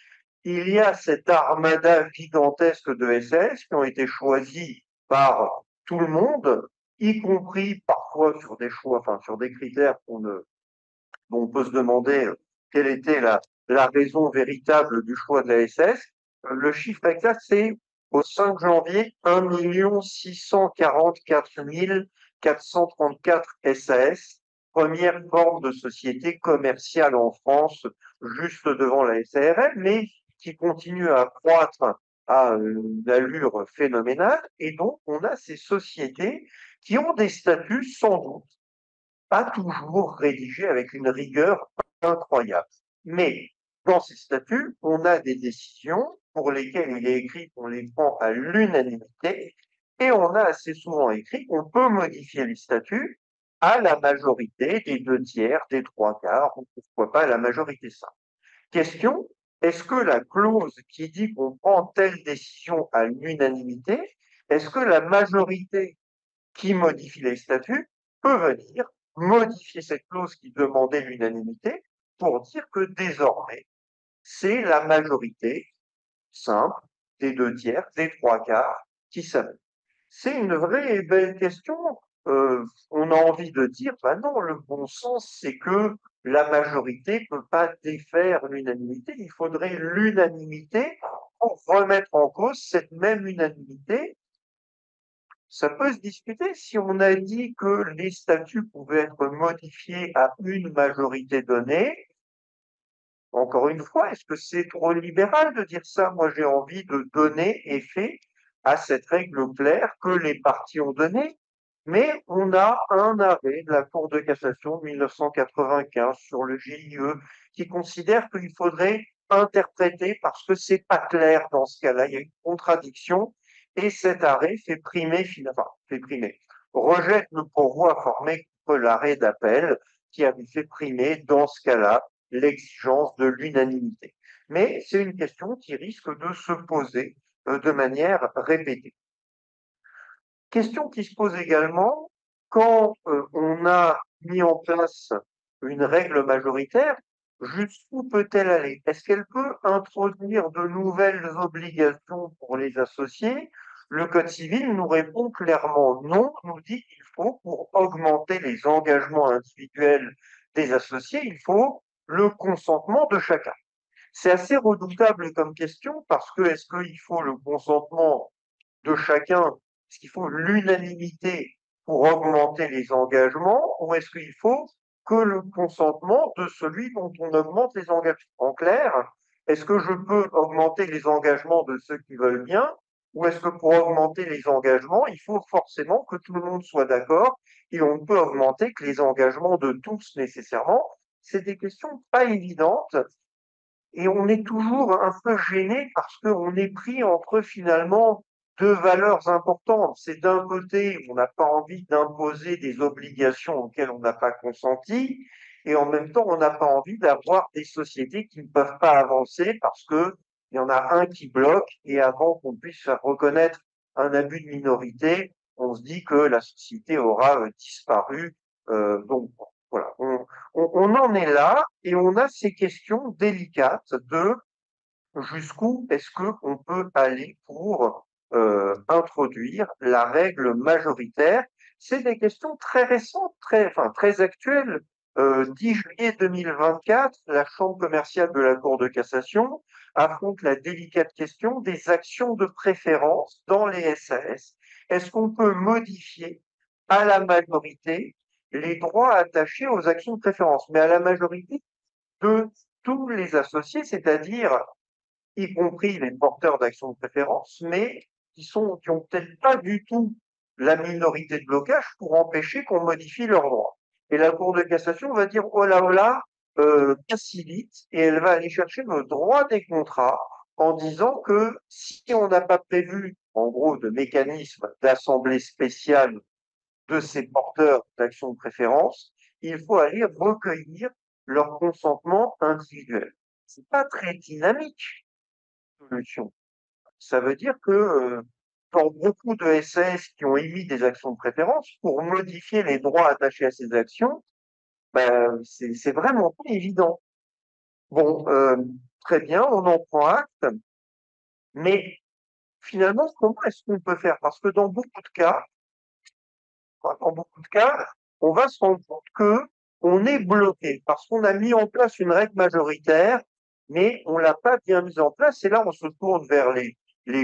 il y a cette armada gigantesque de SAS qui ont été choisis par tout le monde, y compris parfois sur des choix, enfin sur des critères dont on peut se demander quelle était la raison véritable du choix de la SS. Le chiffre exact, c'est au 5 janvier, 1 644 434 SAS, première forme de société commerciale en France, juste devant la SARL, mais qui continue à croître à une allure phénoménale. Et donc, on a ces sociétés qui ont des statuts sans doute pas toujours rédigés avec une rigueur incroyable. Mais dans ces statuts, on a des décisions pour lesquelles il est écrit qu'on les prend à l'unanimité, et on a assez souvent écrit qu'on peut modifier les statuts à la majorité des 2/3, des 3/4, ou pourquoi pas à la majorité simple. Question, est-ce que la clause qui dit qu'on prend telle décision à l'unanimité, est-ce que la majorité qui modifie les statuts peut venir modifier cette clause qui demandait l'unanimité pour dire que désormais, c'est la majorité simple des 2/3, des 3/4 qui s'amène? C'est une vraie et belle question. On a envie de dire, ben non, le bon sens, c'est que la majorité ne peut pas défaire l'unanimité. Il faudrait l'unanimité pour remettre en cause cette même unanimité. Ça peut se discuter si on a dit que les statuts pouvaient être modifiés à une majorité donnée. Encore une fois, est-ce que c'est trop libéral de dire ça? Moi, j'ai envie de donner effet à cette règle claire que les partis ont donnée. Mais on a un arrêt de la Cour de cassation de 1995 sur le GIE qui considère qu'il faudrait interpréter parce que c'est pas clair dans ce cas-là, il y a une contradiction et cet arrêt rejette le pourvoi formé contre l'arrêt d'appel qui avait fait primer dans ce cas-là l'exigence de l'unanimité. Mais c'est une question qui risque de se poser de manière répétée. Question qui se pose également quand on a mis en place une règle majoritaire, jusqu'où peut-elle aller? Est-ce qu'elle peut introduire de nouvelles obligations pour les associés? Le Code civil nous répond clairement non, nous dit qu'il faut, pour augmenter les engagements individuels des associés, il faut le consentement de chacun. C'est assez redoutable comme question parce que est-ce qu'il faut le consentement de chacun, est-ce qu'il faut l'unanimité pour augmenter les engagements ou est-ce qu'il faut que le consentement de celui dont on augmente les engagements? En clair, est-ce que je peux augmenter les engagements de ceux qui veulent bien ou est-ce que pour augmenter les engagements, il faut forcément que tout le monde soit d'accord et on ne peut augmenter que les engagements de tous nécessairement? C'est des questions pas évidentes et on est toujours un peu gêné parce qu'on est pris entre finalement deux valeurs importantes. C'est d'un côté, on n'a pas envie d'imposer des obligations auxquelles on n'a pas consenti, et en même temps, on n'a pas envie d'avoir des sociétés qui ne peuvent pas avancer parce que il y en a un qui bloque, et avant qu'on puisse faire reconnaître un abus de minorité, on se dit que la société aura disparu. Donc voilà, on en est là et on a ces questions délicates de jusqu'où est-ce qu'on peut aller pour introduire la règle majoritaire. C'est des questions très récentes, très actuelles. 10 juillet 2024, la Chambre commerciale de la Cour de cassation affronte la délicate question des actions de préférence dans les SAS. Est-ce qu'on peut modifier à la majorité les droits attachés aux actions de préférence, mais à la majorité de tous les associés, c'est-à-dire y compris les porteurs d'actions de préférence, mais qui ont peut-être pas du tout la minorité de blocage pour empêcher qu'on modifie leurs droits. Et la Cour de cassation va dire oh là, facilite, et elle va aller chercher le droit des contrats en disant que si on n'a pas prévu, en gros, de mécanisme d'assemblée spéciale de ces porteurs d'actions de préférence, il faut aller recueillir leur consentement individuel. C'est pas très dynamique, solution. Ça veut dire que dans beaucoup de SAS qui ont émis des actions de préférence, pour modifier les droits attachés à ces actions, ben, c'est vraiment pas évident. Bon, très bien, on en prend acte, mais finalement, comment est-ce qu'on peut faire? Parce que dans beaucoup de cas, on va se rendre compte que on est bloqué parce qu'on a mis en place une règle majoritaire, mais on l'a pas bien mise en place. Et là, on se tourne vers les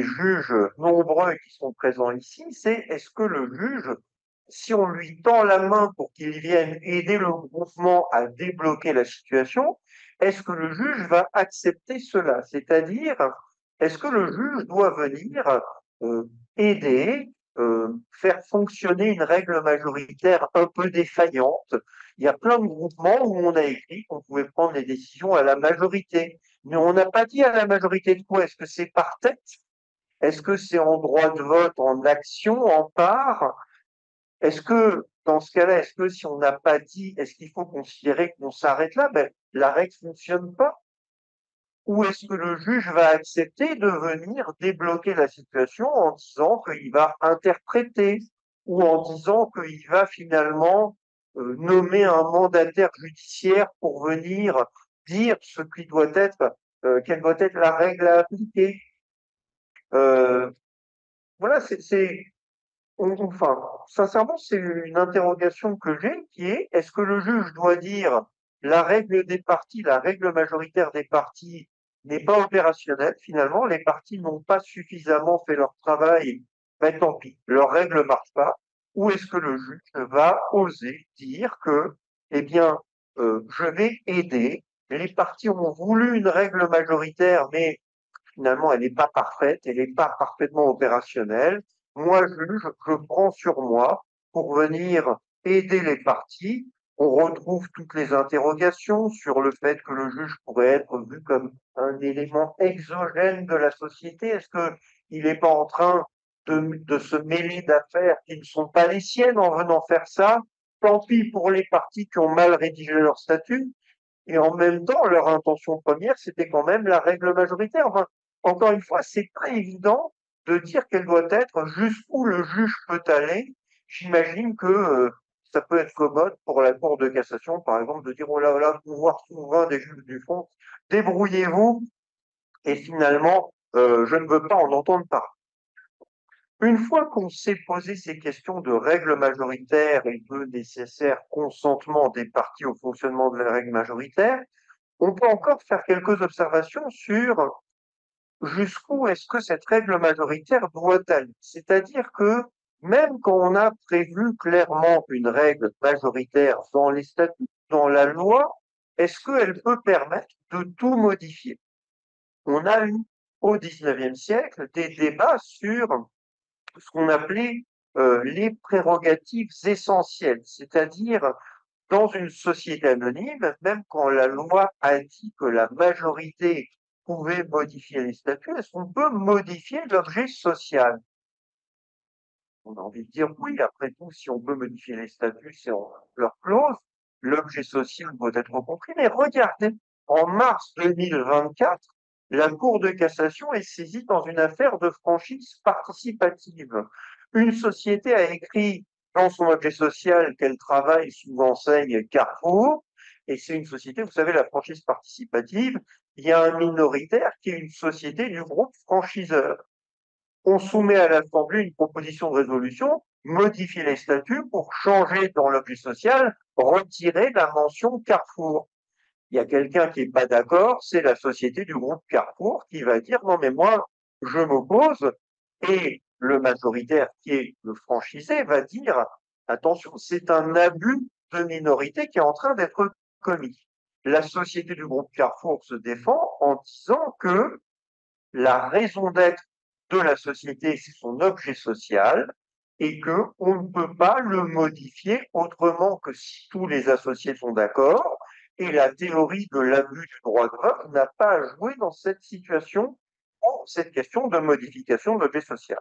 juges nombreux qui sont présents ici. C'est est-ce que le juge, si on lui tend la main pour qu'il vienne aider le groupement à débloquer la situation, est-ce que le juge va accepter cela? C'est-à-dire, est-ce que le juge doit venir euh, aider, faire fonctionner une règle majoritaire un peu défaillante? Il y a plein de groupements où on a écrit qu'on pouvait prendre les décisions à la majorité, mais on n'a pas dit à la majorité de quoi. Est-ce que c'est par tête? Est-ce que c'est en droit de vote, en action, en part? Est-ce que, dans ce cas-là, est-ce que si on n'a pas dit, est-ce qu'il faut considérer qu'on s'arrête là? Ben, la règle fonctionne pas. Ou est-ce que le juge va accepter de venir débloquer la situation en disant qu'il va interpréter ou en disant qu'il va finalement nommer un mandataire judiciaire pour venir dire ce qui doit être, quelle doit être la règle à appliquer? Euh, voilà, enfin, sincèrement, c'est une interrogation que j'ai qui est, est-ce que le juge doit dire la règle des parties, la règle majoritaire des parties n'est pas opérationnelle, finalement, les parties n'ont pas suffisamment fait leur travail, ben tant pis, leur règle ne marche pas, ou est-ce que le juge va oser dire que, eh bien, je vais aider, les parties ont voulu une règle majoritaire, mais finalement, elle n'est pas parfaite, elle n'est pas parfaitement opérationnelle. Moi, je prends sur moi pour venir aider les parties. On retrouve toutes les interrogations sur le fait que le juge pourrait être vu comme un élément exogène de la société. Est-ce qu'il n'est pas en train de se mêler d'affaires qui ne sont pas les siennes en venant faire ça? Tant pis pour les parties qui ont mal rédigé leur statut. Et en même temps, leur intention première, c'était quand même la règle majoritaire. Enfin, encore une fois, c'est pas évident de dire quelle doit être, jusqu'où le juge peut aller. J'imagine que ça peut être commode pour la Cour de cassation, par exemple, de dire, oh là là, pouvoir souverain des juges du fond, débrouillez-vous, et finalement, je ne veux pas en entendre parler. Une fois qu'on s'est posé ces questions de règles majoritaires et de nécessaire consentement des parties au fonctionnement de la règle majoritaire, on peut encore faire quelques observations sur jusqu'où est-ce que cette règle majoritaire doit aller. C'est-à-dire que même quand on a prévu clairement une règle majoritaire dans les statuts, dans la loi, est-ce qu'elle peut permettre de tout modifier? On a eu au XIXe siècle des débats sur ce qu'on appelait les prérogatives essentielles, c'est-à-dire dans une société anonyme, même quand la loi a dit que la majorité pouvait modifier les statuts, est-ce qu'on peut modifier l'objet social? On a envie de dire oui, après tout, si on peut modifier les statuts, c'est en leur clause, l'objet social doit être compris. Mais regardez, en mars 2024, la Cour de cassation est saisie dans une affaire de franchise participative. Une société a écrit dans son objet social qu'elle travaille sous enseigne Carrefour, et c'est une société, vous savez, la franchise participative, il y a un minoritaire qui est une société du groupe franchiseur. On soumet à l'Assemblée une proposition de résolution, modifier les statuts pour changer dans l'objet social, retirer la mention Carrefour. Il y a quelqu'un qui n'est pas d'accord, c'est la société du groupe Carrefour qui va dire non mais moi je m'oppose, et le majoritaire qui est le franchisé va dire attention, c'est un abus de minorité qui est en train d'être commis. La société du groupe Carrefour se défend en disant que la raison d'être de la société, c'est son objet social, et qu'on ne peut pas le modifier autrement que si tous les associés sont d'accord. Et la théorie de l'abus du droit de vote n'a pas à jouer dans cette situation pour cette question de modification de l'objet social.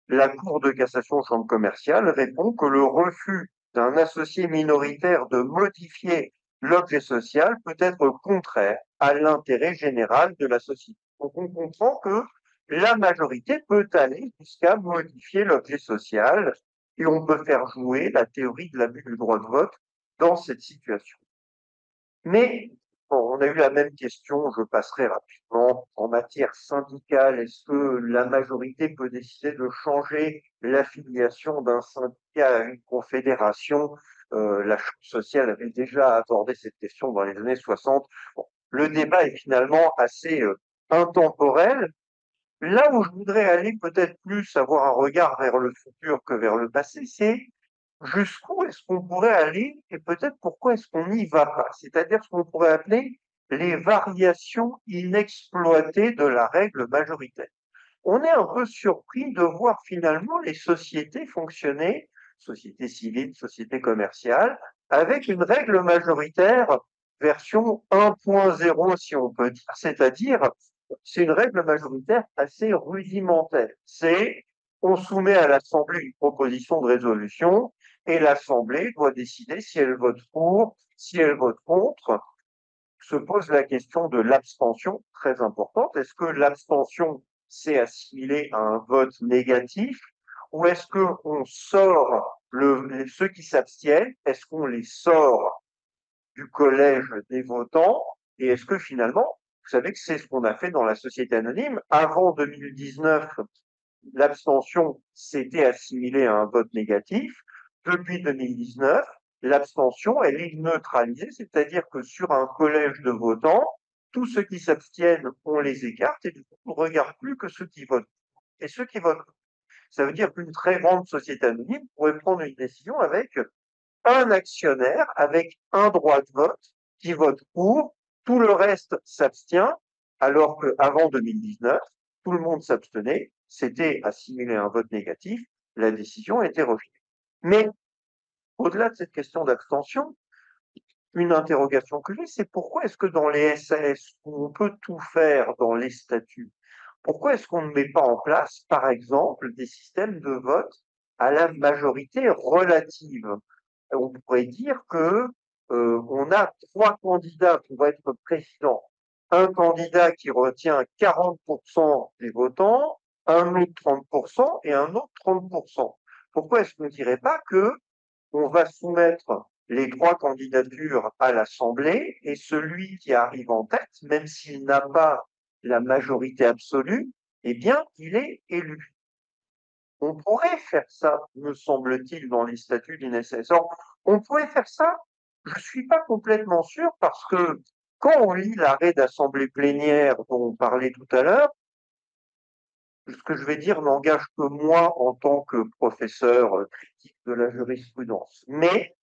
La Cour de cassation chambre commerciale répond que le refus d'un associé minoritaire de modifier l'objet social peut être contraire à l'intérêt général de la société. Donc on comprend que la majorité peut aller jusqu'à modifier l'objet social et on peut faire jouer la théorie de l'abus du droit de vote dans cette situation. Mais bon, on a eu la même question, je passerai rapidement, en matière syndicale. Est-ce que la majorité peut décider de changer l'affiliation d'un syndicat à une confédération? La Chambre sociale avait déjà abordé cette question dans les années 60. Bon, le débat est finalement assez intemporel. Là où je voudrais aller peut-être plus avoir un regard vers le futur que vers le passé, c'est jusqu'où est-ce qu'on pourrait aller et peut-être pourquoi est-ce qu'on n'y va pas? C'est-à-dire ce qu'on pourrait appeler les variations inexploitées de la règle majoritaire. On est un peu surpris de voir finalement les sociétés fonctionner, sociétés civiles, sociétés commerciales, avec une règle majoritaire version 1.0 si on peut dire, c'est-à-dire c'est une règle majoritaire assez rudimentaire. C'est on soumet à l'Assemblée une proposition de résolution et l'Assemblée doit décider si elle vote pour, si elle vote contre. Se pose la question de l'abstention, très importante. Est-ce que l'abstention c'est assimilé à un vote négatif ou est-ce qu'on sort ceux qui s'abstiennent, est-ce qu'on les sort du collège des votants et est-ce que finalement, vous savez que c'est ce qu'on a fait dans la société anonyme, avant 2019, l'abstention s'était assimilée à un vote négatif. Depuis 2019, l'abstention, elle est neutralisée, c'est-à-dire que sur un collège de votants, tous ceux qui s'abstiennent, on les écarte et du coup, on ne regarde plus que ceux qui votent. Et ceux qui votent, ça veut dire qu'une très grande société anonyme pourrait prendre une décision avec un actionnaire, avec un droit de vote, qui vote pour, tout le reste s'abstient, alors qu'avant 2019, tout le monde s'abstenait, c'était assimilé à un vote négatif, la décision était rejetée. Mais au-delà de cette question d'abstention, une interrogation que j'ai, c'est pourquoi est-ce que dans les SAS, où on peut tout faire dans les statuts, pourquoi est-ce qu'on ne met pas en place, par exemple, des systèmes de vote à la majorité relative? On pourrait dire que on a 3 candidats pour être président. Un candidat qui retient 40% des votants, un autre 30% et un autre 30%. Pourquoi est-ce qu'on ne dirait pas que on va soumettre les 3 candidatures à l'Assemblée et celui qui arrive en tête, même s'il n'a pas la majorité absolue, eh bien, il est élu. On pourrait faire ça, me semble-t-il, dans les statuts d'une SS. Or, on pourrait faire ça, je ne suis pas complètement sûr, parce que quand on lit l'arrêt d'assemblée plénière dont on parlait tout à l'heure, ce que je vais dire n'engage que moi en tant que professeur critique de la jurisprudence. Mais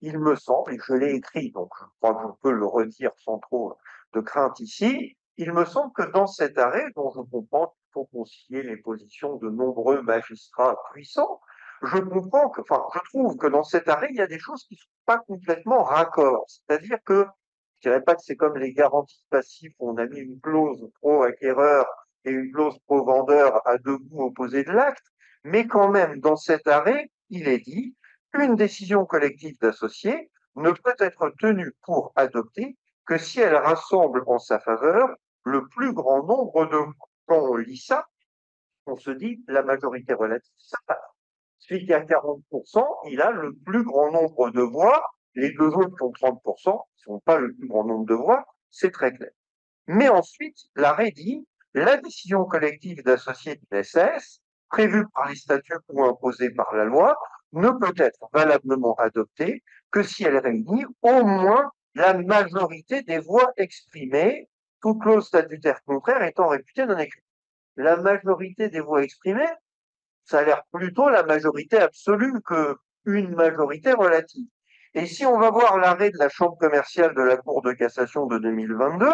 il me semble, et je l'ai écrit, donc je crois que je peux le redire sans trop de crainte ici, il me semble que dans cet arrêt, dont je comprends qu'il faut concilier les positions de nombreux magistrats puissants, je comprends que, enfin, je trouve que dans cet arrêt, il y a des choses qui ne sont pas complètement raccord. C'est-à-dire que, je dirais pas que c'est comme les garanties passives où on a mis une clause pro-acquéreur et une clause pro-vendeur à deux bouts opposés de l'acte, mais quand même, dans cet arrêt, il est dit une décision collective d'associés ne peut être tenue pour adopter que si elle rassemble en sa faveur le plus grand nombre de voix. Quand on lit ça, on se dit la majorité relative, ça passe. Celui qui a 40%, il a le plus grand nombre de voix. Les deux autres qui ont 30% ne sont pas le plus grand nombre de voix, c'est très clair. Mais ensuite, l'arrêt dit la décision collective d'associés d'une SS, prévue par les statuts ou imposée par la loi, ne peut être valablement adoptée que si elle réunit au moins la majorité des voix exprimées, toute clause statutaire contraire étant réputée non écrite. La majorité des voix exprimées, ça a l'air plutôt la majorité absolue que une majorité relative. Et si on va voir l'arrêt de la Chambre commerciale de la Cour de cassation de 2022,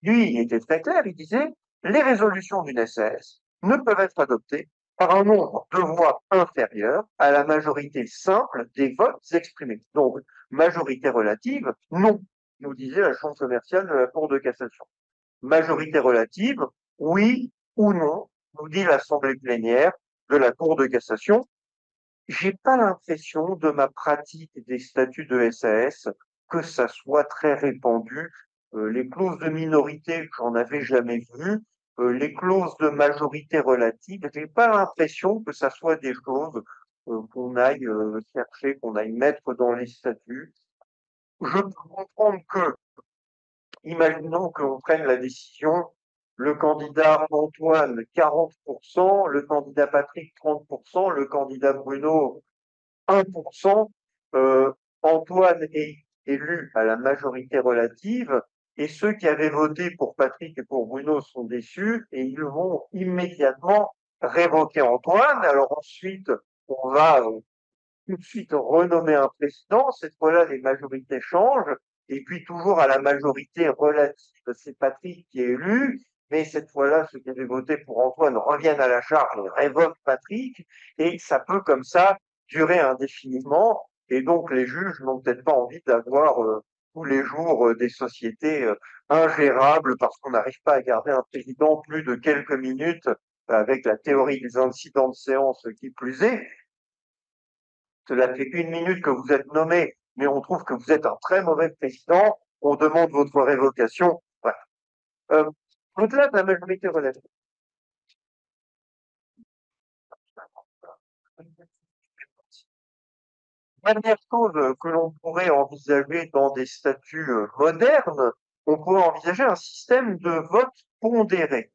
lui, il était très clair, il disait les résolutions d'une SS ne peuvent être adoptées par un nombre de voix inférieur à la majorité simple des votes exprimés. Donc, majorité relative, non, nous disait la Chambre commerciale de la Cour de cassation. Majorité relative, oui ou non, nous dit l'Assemblée plénière de la Cour de cassation. J'ai pas l'impression de ma pratique des statuts de SAS que ça soit très répandu. Les clauses de minorité, j'en avais jamais vu. Les clauses de majorité relative, j'ai pas l'impression que ça soit des choses qu'on aille chercher, qu'on aille mettre dans les statuts. Je peux comprendre que, imaginons qu'on prenne la décision, le candidat Antoine 40%, le candidat Patrick 30%, le candidat Bruno 1%, Antoine est élu à la majorité relative et ceux qui avaient voté pour Patrick et pour Bruno sont déçus et ils vont immédiatement révoquer Antoine. Alors ensuite, on va tout de suite renommer un président. Cette fois-là, les majorités changent. Et puis toujours à la majorité relative, c'est Patrick qui est élu. Mais cette fois-là, ceux qui avaient voté pour Antoine reviennent à la charge et révoquent Patrick. Et ça peut comme ça durer indéfiniment. Et donc les juges n'ont peut-être pas envie d'avoir tous les jours des sociétés ingérables parce qu'on n'arrive pas à garder un président plus de quelques minutes avec la théorie des incidents de séance qui plus est. Cela fait 1 minute que vous êtes nommé, mais on trouve que vous êtes un très mauvais président. On demande votre révocation. Voilà. Au-delà de la majorité relative. Dernière chose que l'on pourrait envisager dans des statuts modernes, on pourrait envisager un système de vote pondéré.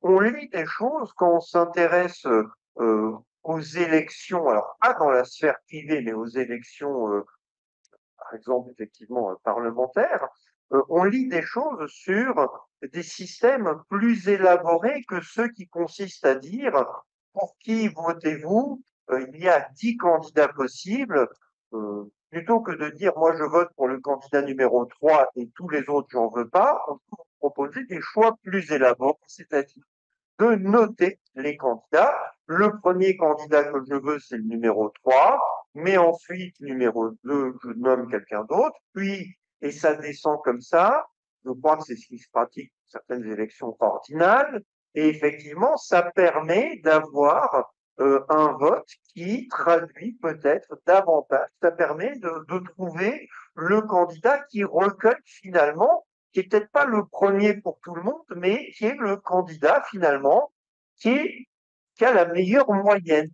On lit des choses quand on s'intéresse aux élections, alors pas dans la sphère privée, mais aux élections par exemple, effectivement, parlementaire, on lit des choses sur des systèmes plus élaborés que ceux qui consistent à dire pour qui votez-vous? Il y a 10 candidats possibles. Plutôt que de dire moi je vote pour le candidat numéro 3 et tous les autres j'en veux pas, on peut proposer des choix plus élaborés, c'est-à-dire de noter les candidats. Le premier candidat que je veux, c'est le numéro 3, mais ensuite, numéro 2, je nomme quelqu'un d'autre, puis, et ça descend comme ça, je crois que c'est ce qui se pratique pour certaines élections ordinales, et effectivement, ça permet d'avoir un vote qui traduit peut-être davantage, ça permet de trouver le candidat qui recueille finalement qui est peut-être pas le premier pour tout le monde, mais qui est le candidat finalement qui a la meilleure moyenne.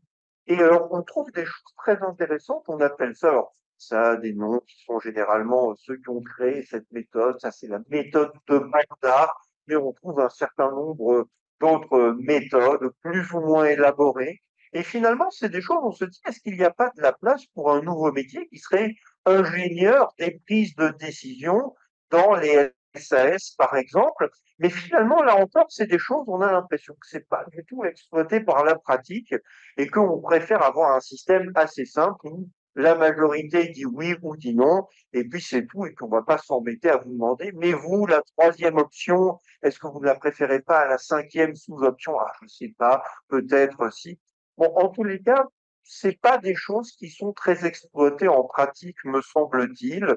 Et alors, on trouve des choses très intéressantes, on appelle ça, alors, ça a des noms qui sont généralement ceux qui ont créé cette méthode, ça c'est la méthode de Bagdad, mais on trouve un certain nombre d'autres méthodes plus ou moins élaborées. Et finalement, c'est des choses, on se dit, est-ce qu'il n'y a pas de la place pour un nouveau métier qui serait ingénieur des prises de décision dans les SAS, par exemple? Mais finalement, là encore, c'est des choses, on a l'impression que c'est pas du tout exploité par la pratique et qu'on préfère avoir un système assez simple où la majorité dit oui ou dit non, et puis c'est tout, et qu'on va pas s'embêter à vous demander, mais vous, la troisième option, est-ce que vous ne la préférez pas à la cinquième sous-option? Ah, je sais pas, peut-être si. Bon, en tous les cas, c'est pas des choses qui sont très exploitées en pratique, me semble-t-il.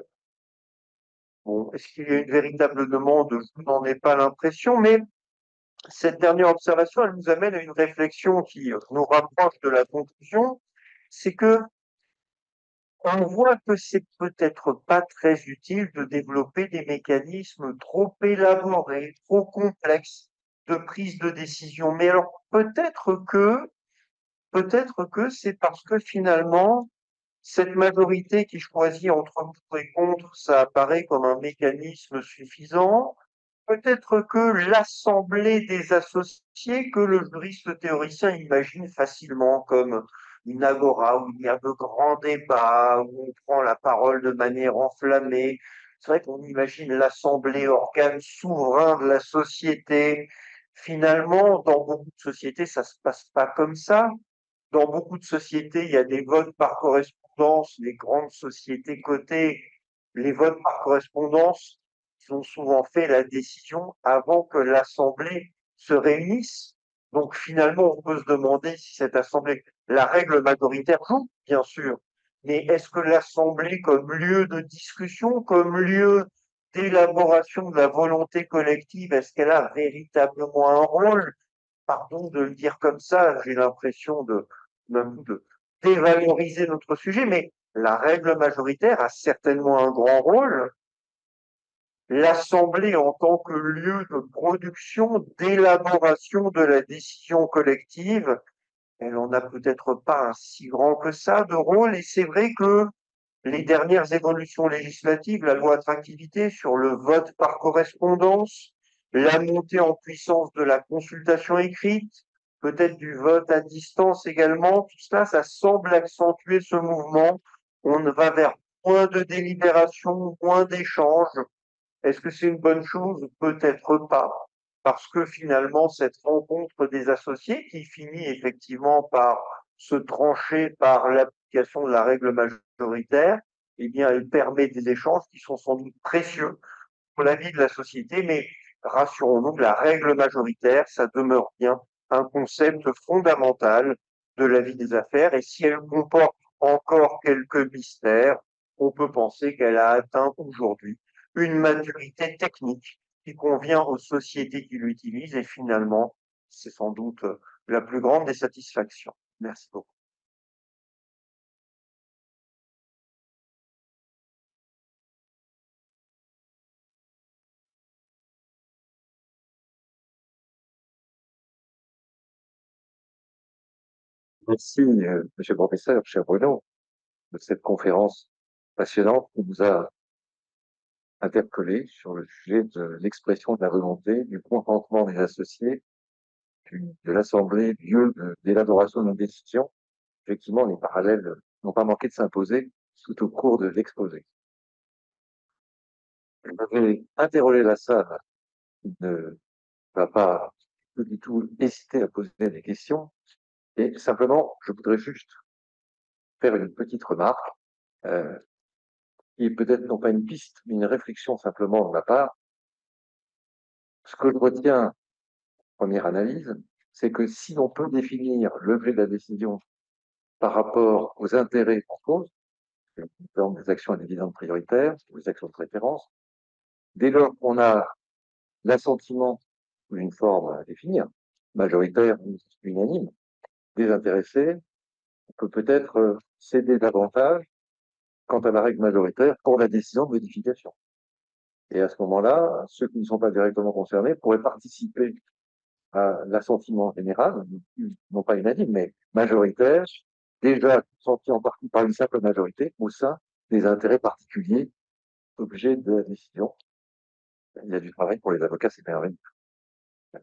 Bon, est-ce qu'il y a une véritable demande? Je n'en ai pas l'impression, mais cette dernière observation, elle nous amène à une réflexion qui nous rapproche de la conclusion, c'est que on voit que c'est peut-être pas très utile de développer des mécanismes trop élaborés, trop complexes de prise de décision. Mais alors peut-être que c'est parce que finalement, cette majorité qui choisit entre pour et contre, ça apparaît comme un mécanisme suffisant. Peut-être que l'assemblée des associés, que le juriste théoricien imagine facilement comme une agora où il y a de grands débats, où on prend la parole de manière enflammée. C'est vrai qu'on imagine l'assemblée, organe souverain de la société. Finalement, dans beaucoup de sociétés, ça se passe pas comme ça. Dans beaucoup de sociétés, il y a des votes par correspondance. Les grandes sociétés cotées, les votes par correspondance, ils ont souvent fait la décision avant que l'Assemblée se réunisse. Donc finalement, on peut se demander si cette Assemblée, la règle majoritaire joue, bien sûr, mais est-ce que l'Assemblée, comme lieu de discussion, comme lieu d'élaboration de la volonté collective, est-ce qu'elle a véritablement un rôle? Pardon de le dire comme ça, j'ai l'impression de dévaloriser notre sujet, mais la règle majoritaire a certainement un grand rôle. L'Assemblée en tant que lieu de production, d'élaboration de la décision collective, elle en a peut-être pas un si grand que ça de rôle, et c'est vrai que les dernières évolutions législatives, la loi attractivité sur le vote par correspondance, la montée en puissance de la consultation écrite, peut-être du vote à distance également, tout cela, ça semble accentuer ce mouvement. On va vers moins de délibération, moins d'échanges. Est-ce que c'est une bonne chose? Peut-être pas, parce que finalement, cette rencontre des associés qui finit effectivement par se trancher par l'application de la règle majoritaire, eh bien, elle permet des échanges qui sont sans doute précieux pour la vie de la société, mais rassurons-nous, la règle majoritaire, ça demeure bien un concept fondamental de la vie des affaires, et si elle comporte encore quelques mystères, on peut penser qu'elle a atteint aujourd'hui une maturité technique qui convient aux sociétés qui l'utilisent, et finalement, c'est sans doute la plus grande des satisfactions. Merci beaucoup. Merci, monsieur le professeur, cher Bruno, de cette conférence passionnante qui nous a interpellés sur le sujet de l'expression de la volonté, du consentement des associés, de l'Assemblée, lieu d'élaboration d'une décision. Effectivement, les parallèles n'ont pas manqué de s'imposer tout au cours de l'exposé. Je vais interroger la salle, qui ne va pas du tout hésiter à poser des questions. Et simplement, je voudrais juste faire une petite remarque, euh, qui est peut-être non pas une piste, mais une réflexion simplement de ma part. Ce que je retiens, première analyse, c'est que si on peut définir l'objet de la décision par rapport aux intérêts en cause, par exemple des actions à dividendes prioritaires, ou des actions de préférence, dès lors qu'on a l'assentiment sous une forme à définir, majoritaire ou unanime, des intéressés, on peut peut-être céder davantage quant à la règle majoritaire pour la décision de modification. Et à ce moment-là, ceux qui ne sont pas directement concernés pourraient participer à l'assentiment général, non pas unanime, mais majoritaire, déjà consentis en partie par une simple majorité au sein des intérêts particuliers objet de la décision. Il y a du travail pour les avocats, c'est merveilleux.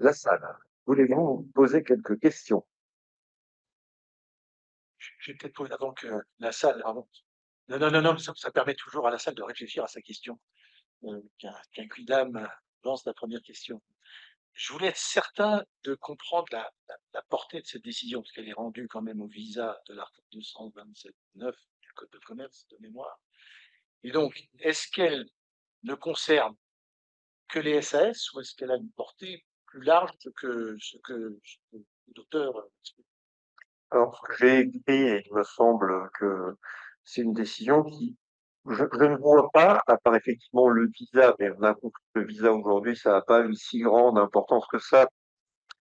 La salle, voulez-vous poser quelques questions? Je vais peut-être poser avant que la salle, pardon. Non, ça permet toujours à la salle de réfléchir à sa question. Qu'un quidam lance la première question. Je voulais être certain de comprendre la portée de cette décision, parce qu'elle est rendue quand même au visa de l'article 227.9 du Code de commerce de mémoire. Et donc, est-ce qu'elle ne concerne que les SAS ou est-ce qu'elle a une portée plus large que ce que l'auteur Alors, ce que j'ai écrit, et il me semble que c'est une décision je ne vois pas, à part effectivement le visa, mais on a compris que le visa aujourd'hui, ça n'a pas une si grande importance que ça.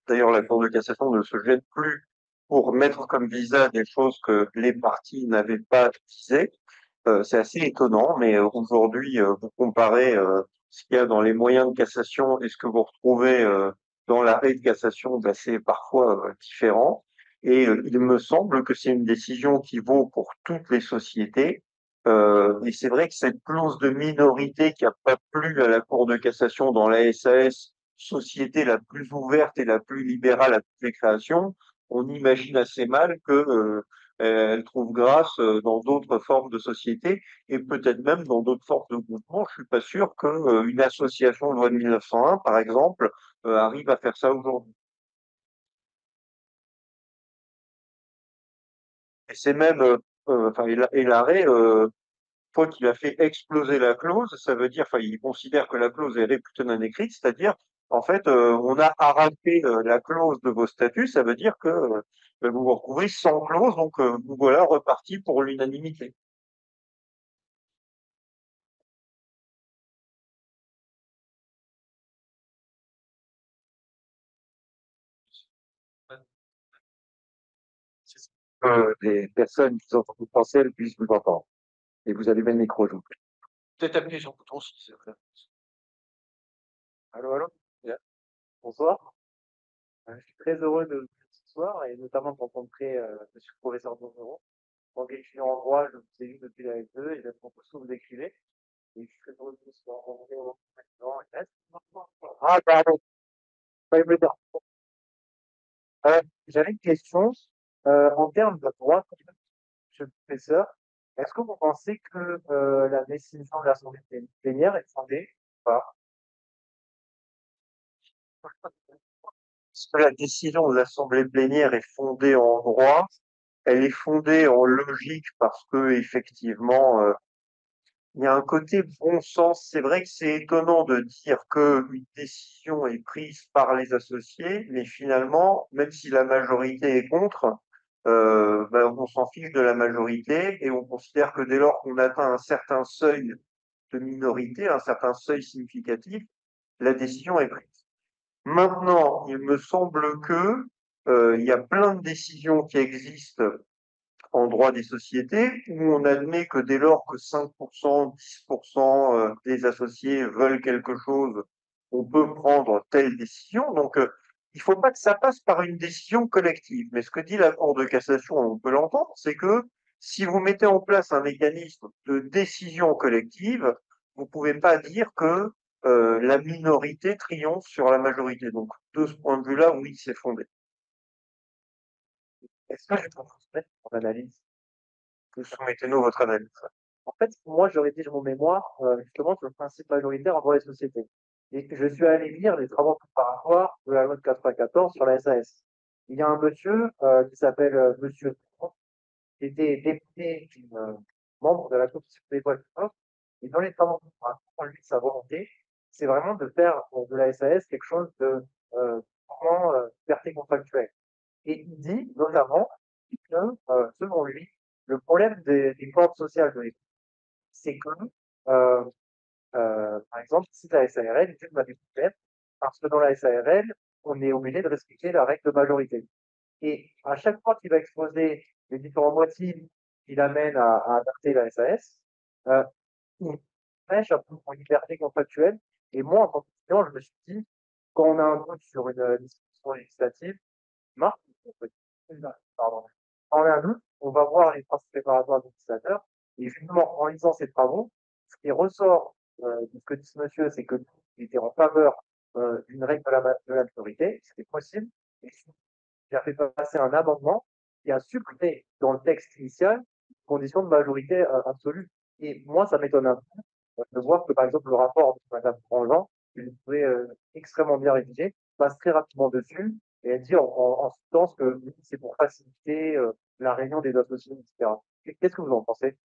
D'ailleurs, la Cour de cassation ne se gêne plus pour mettre comme visa des choses que les parties n'avaient pas visées. C'est assez étonnant, mais aujourd'hui, vous comparez ce qu'il y a dans les moyens de cassation et ce que vous retrouvez dans l'arrêt de cassation, ben, c'est parfois différent. Et il me semble que c'est une décision qui vaut pour toutes les sociétés. Et c'est vrai que cette clause de minorité qui n'a pas plu à la Cour de cassation dans la SAS, société la plus ouverte et la plus libérale à toutes les créations, on imagine assez mal que elle trouve grâce dans d'autres formes de société et peut-être même dans d'autres formes de groupement. Je suis pas sûr que une association loi de 1901, par exemple, arrive à faire ça aujourd'hui. Et c'est même, enfin, et l'arrêt, fois qu'il a fait exploser la clause, ça veut dire, enfin, il considère que la clause est réputée non écrite, c'est-à-dire, en fait, on a arraché la clause de vos statuts, ça veut dire que vous vous retrouvez sans clause, donc vous voilà reparti pour l'unanimité. Les personnes qui sont en potentiel puissent vous entendre. Et vous allumez le micro, je vous prie. peut-être appuyer sur le bouton si c'est vrai. Allô, allô? Bien. Bonsoir. Je suis très heureux de ce soir et notamment de rencontrer monsieur le professeur Bonneron. En tant qu'étudiant en droit, je vous ai vu depuis la F2 et j'aime beaucoup ce que vous écrivez. Et je suis très heureux de vous rencontrer au président. Ah, pardon, pas plus tard. J'avais une question. En termes de droit, monsieur le professeur, est-ce que vous pensez que la décision de l'Assemblée plénière est fondée ou pas? Parce que la décision de l'Assemblée plénière est fondée en droit, elle est fondée en logique parce que effectivement, il y a un côté bon sens. C'est vrai que c'est étonnant de dire qu'une décision est prise par les associés, mais finalement, même si la majorité est contre, ben, on s'en fiche de la majorité et on considère que dès lors qu'on atteint un certain seuil de minorité, un certain seuil significatif, la décision est prise. Maintenant, il me semble que il y a plein de décisions qui existent en droit des sociétés où on admet que dès lors que 5%, 10% des associés veulent quelque chose, on peut prendre telle décision. Donc, il faut pas que ça passe par une décision collective. Mais ce que dit la Cour de cassation, on peut l'entendre, c'est que si vous mettez en place un mécanisme de décision collective, vous pouvez pas dire que la minorité triomphe sur la majorité. Donc, de ce point de vue-là, oui, c'est fondé. Est-ce que je peux vous soumettre mon analyse? Soumettez-nous votre analyse. En fait, moi, je rédige mon mémoire justement sur le principe majoritaire en droit des sociétés. Et je suis allé lire les travaux préparatoires de la loi de 94 sur la SAS. Il y a un monsieur qui s'appelle Monsieur Dupont, qui était député, membre de la commission des lois du peuple. Et dans les travaux préparatoires, lui, sa volonté, c'est vraiment de faire de la SAS quelque chose de vraiment liberté contractuelle. Et il dit notamment que, selon lui, le problème des cordes sociales de l'État, c'est que, euh, par exemple, si la SARL est une faite, parce que dans la SARL, on est obligé de respecter la règle de majorité. Et à chaque fois qu'il va exposer les différents motifs qui l'amènent à adapter la SAS, il prêche un peu pour une liberté contractuelle. Et moi, en tant qu'étudiant, je me suis dit, quand on a un doute sur une disposition législative, Marc, pardon, quand on a un doute, on va voir les principes préparatoires du législateur. Et justement, en lisant ces travaux, ce qui ressort de ce que dit ce monsieur, c'est que il était en faveur d'une règle de la minorité, c'était possible. Et il a fait passer un amendement qui a supprimé dans le texte initial une condition de majorité absolue. Et moi, ça m'étonne un peu de voir que, par exemple, le rapport de Mme Grandjean, que j'ai trouvé extrêmement bien rédigé, passe très rapidement dessus et elle dit en substance que c'est pour faciliter la réunion des associés, etc. Qu'est-ce que vous en pensez?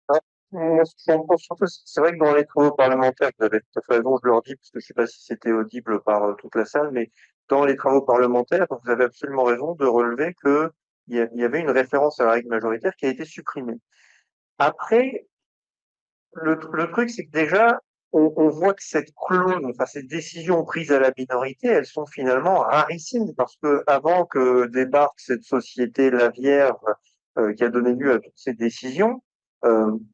Ouais, moi, ce que j'en pense surtout, c'est vrai que dans les travaux parlementaires, vous avez tout à fait raison, je leur dis, parce que je sais pas si c'était audible par toute la salle, mais dans les travaux parlementaires, vous avez absolument raison de relever que il y avait une référence à la règle majoritaire qui a été supprimée. Après, le truc, c'est que déjà, on voit que cette clause, enfin, ces décisions prises à la minorité, elles sont finalement rarissimes parce que avant que débarque cette société La Vierge, qui a donné lieu à toutes ces décisions,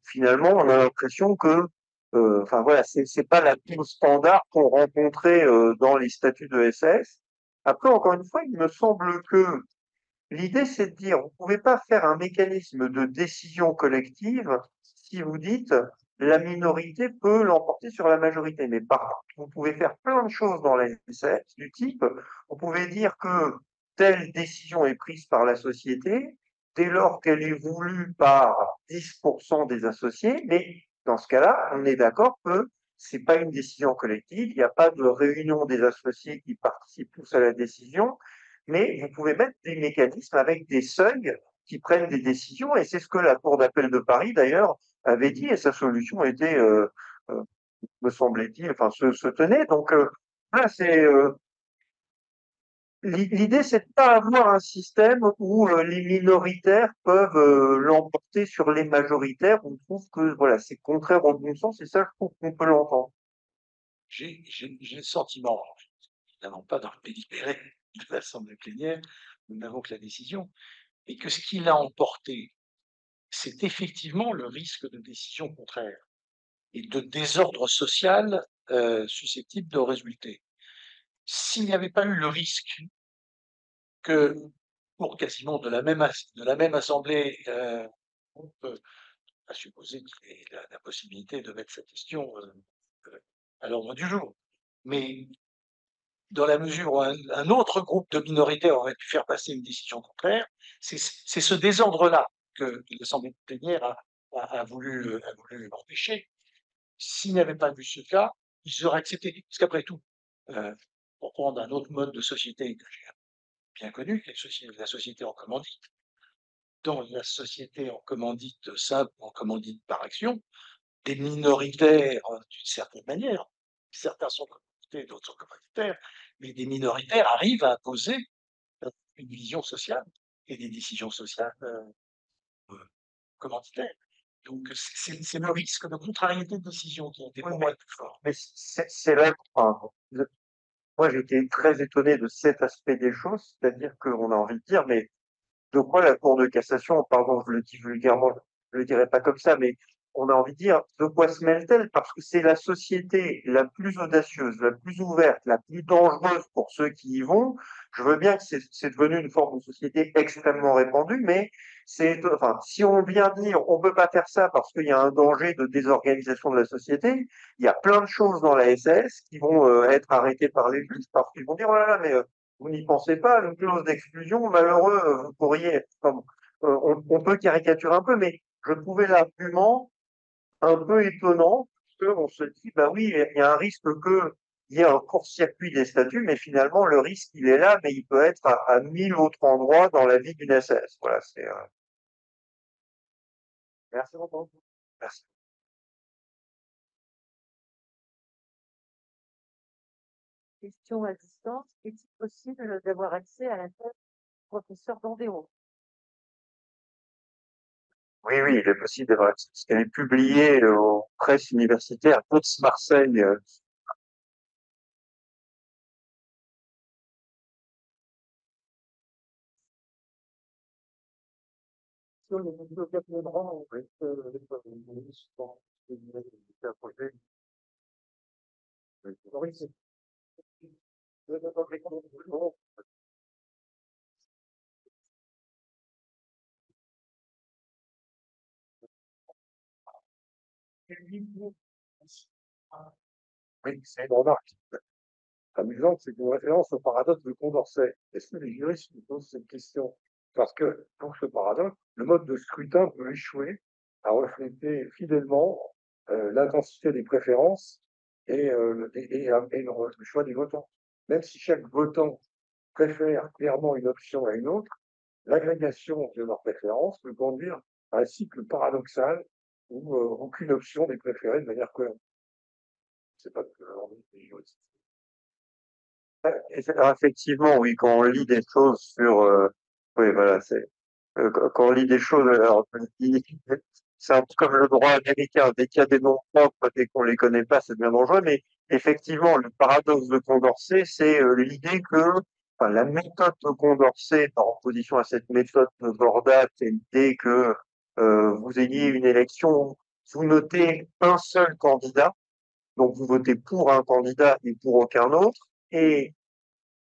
finalement, on a l'impression que, enfin voilà, c'est pas la clause standard qu'on rencontrait dans les statuts de SAS. Après, encore une fois, il me semble que l'idée, c'est de dire, vous pouvez pas faire un mécanisme de décision collective si vous dites la minorité peut l'emporter sur la majorité. Mais par contre, vous pouvez faire plein de choses dans la SF du type, vous pouvez dire que telle décision est prise par la société dès lors qu'elle est voulue par 10% des associés, mais dans ce cas-là, on est d'accord que c'est pas une décision collective, il n'y a pas de réunion des associés qui participent tous à la décision, mais vous pouvez mettre des mécanismes avec des seuils qui prennent des décisions, et c'est ce que la Cour d'appel de Paris, d'ailleurs, avait dit, et sa solution était, euh, me semblait-il, enfin, se tenait. Donc, là, l'idée, c'est de pas avoir un système où les minoritaires peuvent l'emporter sur les majoritaires. On trouve que, voilà, c'est contraire au bon sens, et ça, je trouve qu'on peut l'entendre. J'ai le sentiment, évidemment pas dans le délibéré de l'Assemblée plénière, nous n'avons que la décision, et que ce qui l'a emporté, c'est effectivement le risque de décision contraire et de désordre social susceptible de résulter. S'il n'y avait pas eu le risque que, pour quasiment de la même assemblée, on peut à supposer qu'il ait la possibilité de mettre cette question à l'ordre du jour, mais dans la mesure où un autre groupe de minoritaires aurait pu faire passer une décision contraire, c'est ce désordre-là que l'Assemblée plénière a voulu empêcher. S'il n'y avait pas eu ce cas, ils auraient accepté. Parce qu'après tout, pour prendre un autre mode de société que j'ai bien connu, la société en commandite, dans la société en commandite simple, en commandite par action, des minoritaires, d'une certaine manière, certains sont commandités, d'autres sont commanditaires, mais des minoritaires arrivent à imposer une vision sociale et des décisions sociales commanditaires. Donc, c'est le risque de contrariété de décision qui était pour moi le plus fort. Mais c'est là, enfin, moi, j'étais très étonné de cet aspect des choses, c'est-à-dire qu'on a envie de dire, mais de quoi la Cour de cassation, pardon, je le dis vulgairement, je le dirais pas comme ça, mais on a envie de dire, de quoi se mêle-t-elle? Parce que c'est la société la plus audacieuse, la plus ouverte, la plus dangereuse pour ceux qui y vont. Je veux bien que c'est devenu une forme de société extrêmement répandue, mais enfin, si on vient dire, on peut pas faire ça parce qu'il y a un danger de désorganisation de la société, il y a plein de choses dans la SS qui vont être arrêtées par les juges parce qu'ils vont dire, oh là là, mais vous n'y pensez pas, une clause d'exclusion, malheureux, vous pourriez, on peut caricaturer un peu, mais je trouvais l'argument un peu étonnant, parce qu'on se dit, bah oui, il y a un risque que il y ait un court-circuit des statuts, mais finalement, le risque, il est là, mais il peut être à 1000 autres endroits dans la vie d'une SS. Voilà, Merci beaucoup. merci. Question à distance. Est-il possible d'avoir accès à la thèse du professeur Dandéo? Oui, oui, il est possible d'avoir accès, parce qu'elle est publiée aux presses universitaires, Aix-Marseille, Sur les bibliothèques de droit, en fait, oui, c'est Oui, c'est une remarque amusante, c'est une référence au paradoxe de Condorcet. Est-ce que les juristes nous posent cette question? Parce que pour ce paradoxe, le mode de scrutin peut échouer à refléter fidèlement l'intensité des préférences et le choix des votants. Même si chaque votant préfère clairement une option à une autre, l'agrégation de leurs préférences peut conduire à un cycle paradoxal où aucune option n'est préférée de manière cohérente. C'est pas que l'envie des juristes. Alors, effectivement, oui, quand on lit des choses sur, oui, voilà, c'est quand on lit des choses, alors c'est un peu comme le droit américain. Dès qu'il y a des noms propres et qu'on les connaît pas, c'est bien dangereux. Mais effectivement, le paradoxe de Condorcet, c'est l'idée que, enfin, la méthode de Condorcet, par opposition à cette méthode de Vordat, c'est l'idée que vous ayez une élection où vous notez un seul candidat, donc vous votez pour un candidat et pour aucun autre, et